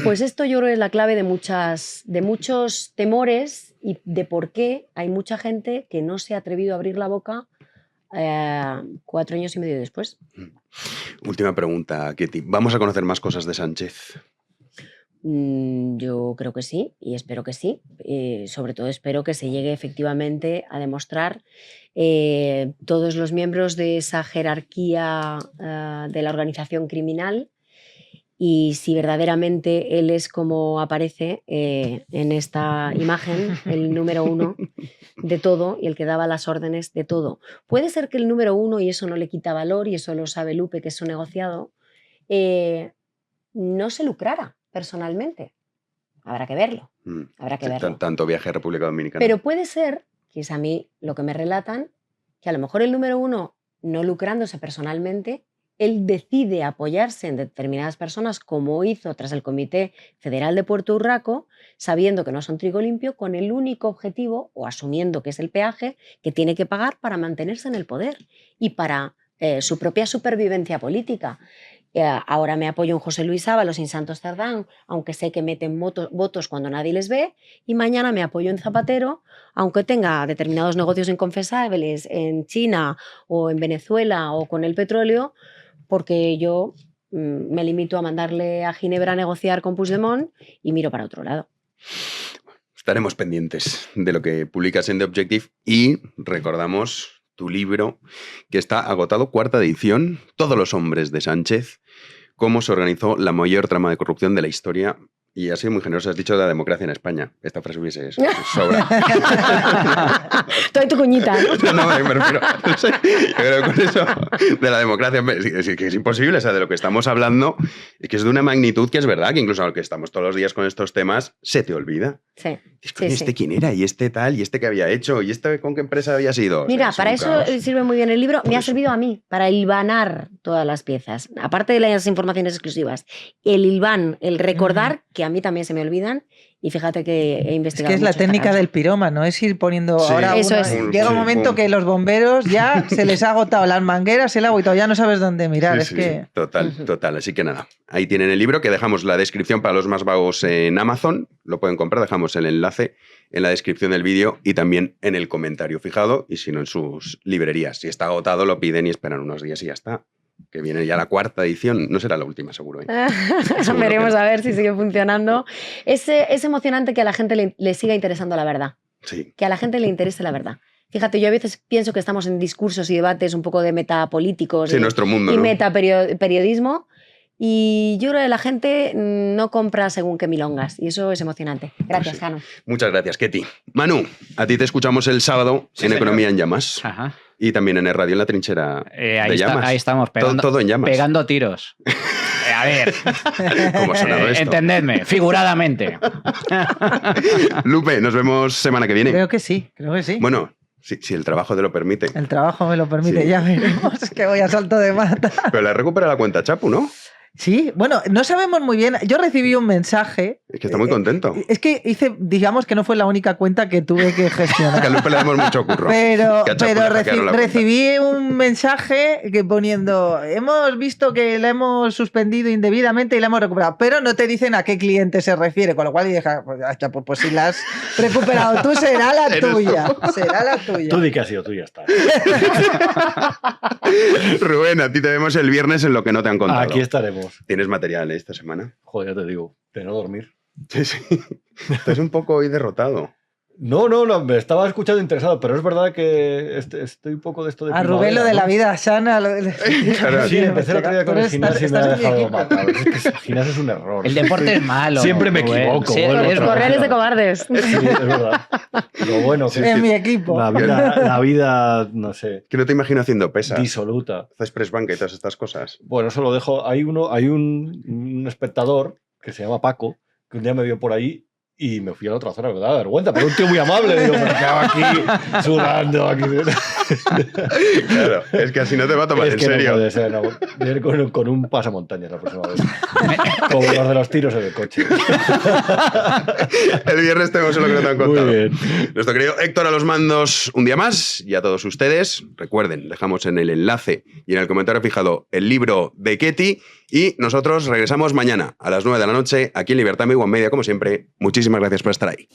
Pues esto yo creo que es la clave de muchos temores y de por qué hay mucha gente que no se ha atrevido a abrir la boca 4 años y medio después. Última pregunta, Ketty. ¿Vamos a conocer más cosas de Sánchez? Yo creo que sí, y espero que sí. Sobre todo espero que se llegue efectivamente a demostrar todos los miembros de esa jerarquía de la organización criminal, y si verdaderamente él es como aparece en esta imagen, el número 1 de todo y el que daba las órdenes de todo. Puede ser que el número 1, y eso no le quita valor, y eso lo sabe Lupe, que es su negociado, no se lucrara personalmente. Habrá que verlo. Habrá que verlo. Tanto viaje a República Dominicana. Pero puede ser, que es a mí lo que me relatan, que a lo mejor el número 1, no lucrándose personalmente, él decide apoyarse en determinadas personas, como hizo tras el Comité Federal de Puerto Urraco, sabiendo que no son trigo limpio, con el único objetivo, o asumiendo que es el peaje, que tiene que pagar para mantenerse en el poder y para su propia supervivencia política. Ahora me apoyo en José Luis Ábalos y en Santos Cerdán, aunque sé que meten votos cuando nadie les ve, y mañana me apoyo en Zapatero, aunque tenga determinados negocios inconfesables en China o en Venezuela o con el petróleo, porque yo me limito a mandarle a Ginebra a negociar con Puigdemont y miro para otro lado. Estaremos pendientes de lo que publicas en The Objective y recordamos tu libro que está agotado, 4ª edición, Todos los hombres de Sánchez, cómo se organizó la mayor trama de corrupción de la historia. Y has sido muy generoso, has dicho de la democracia en España. Esta frase hubiese sobra. Estoy tu cuñita, ¿no? No, me refiero. No sé, yo creo que con eso de la democracia es imposible. O sea, de lo que estamos hablando es que es de una magnitud que es verdad, que incluso aunque estamos todos los días con estos temas, se te olvida. Sí. ¿Este quién era? ¿Y este tal? ¿Y este qué había hecho? ¿Y este con qué empresa había sido? Mira, o sea, para eso sirve muy bien el libro. Me ha servido a mí, para hilvanar todas las piezas. Aparte de las informaciones exclusivas, el hilván, el recordar, que a mí también se me olvidan, y fíjate que he investigado. Es que es la técnica del pirómano, es ir poniendo ahora. Eso es. Llega un momento que los bomberos ya se les ha agotado las mangueras, el agua y todo, ya no sabes dónde mirar. Que... Total. Así que nada, ahí tienen el libro, que dejamos la descripción para los más vagos en Amazon. Lo pueden comprar, dejamos el enlace en la descripción del vídeo y también en el comentario fijado, y si no en sus librerías. Si está agotado, lo piden y esperan unos días y ya está. Que viene ya la 4ª edición, no será la última, seguro. Veremos a ver si sigue funcionando. Es emocionante que a la gente le siga interesando la verdad. Sí. Que a la gente le interese la verdad. Fíjate, yo a veces pienso que estamos en discursos y debates un poco de metapolíticos nuestro mundo, y ¿no? metaperiodismo. Y yo creo que la gente no compra según qué milongas. Y eso es emocionante. Gracias, Jano. Muchas gracias, Ketty. Manu, a ti te escuchamos el sábado en Economía en Llamas. Ajá. Y también en el Radio en la Trinchera de Llamas. Ahí estamos, todo en llamas. Pegando tiros. A ver. ¿Cómo ha sonado esto? Entendedme, figuradamente. Lupe, nos vemos semana que viene. Creo que sí. Bueno, si el trabajo te lo permite. El trabajo me lo permite, ya veremos. Es que voy a salto de mata. Pero le recupera la cuenta Chapu, ¿no? Sí, bueno, no sabemos muy bien. Yo recibí un mensaje. Es que está muy contento. Es que digamos que no fue la única cuenta que tuve que gestionar. Es que a Lupe le damos mucho curro. Pero recibí un mensaje que poniendo, hemos visto que la hemos suspendido indebidamente y la hemos recuperado, pero no te dicen a qué cliente se refiere, con lo cual dije, pues si la has recuperado tú, será la tuya. Será la tuya. Tú di que ha sido tuya, está. Rubén, a ti te vemos el viernes en Lo que no te han contado. Aquí estaremos. ¿Tienes material esta semana? Joder, ya te digo, de no dormir. Sí. Estás un poco hoy derrotado. No, me estaba escuchando interesado, pero es verdad que estoy un poco de esto de a Rubén lo de la vida sana. Claro, sí, empecé el otro día con el gimnasio y me ha dejado matado. Es que el gimnasio es un error. El deporte es malo. Siempre me equivoco. Correr es de cobardes. Sí, es verdad. Lo bueno que es mi equipo. La vida, no sé. Que no te imagino haciendo pesas. Disoluta. Haces press banca y todas estas cosas. Bueno, eso lo dejo. Hay un espectador que se llama Paco, que un día me vio por ahí y me fui a la otra zona, me da vergüenza, pero un tío muy amable, digo, me quedo aquí sudando. Aquí. Claro, es que así no te va a tomar en serio. No puede ser, no. Voy a ir con un pasamontañas la próxima vez. Como los de los tiros en el coche. El viernes tenemos lo que no te han contado. Muy bien. Nuestro querido Héctor a los mandos un día más, y a todos ustedes, recuerden, dejamos en el enlace y en el comentario fijado el libro de Ketty, y nosotros regresamos mañana a las 9 de la noche aquí en Libertad Media, como siempre. Muchísimas gracias por estar ahí.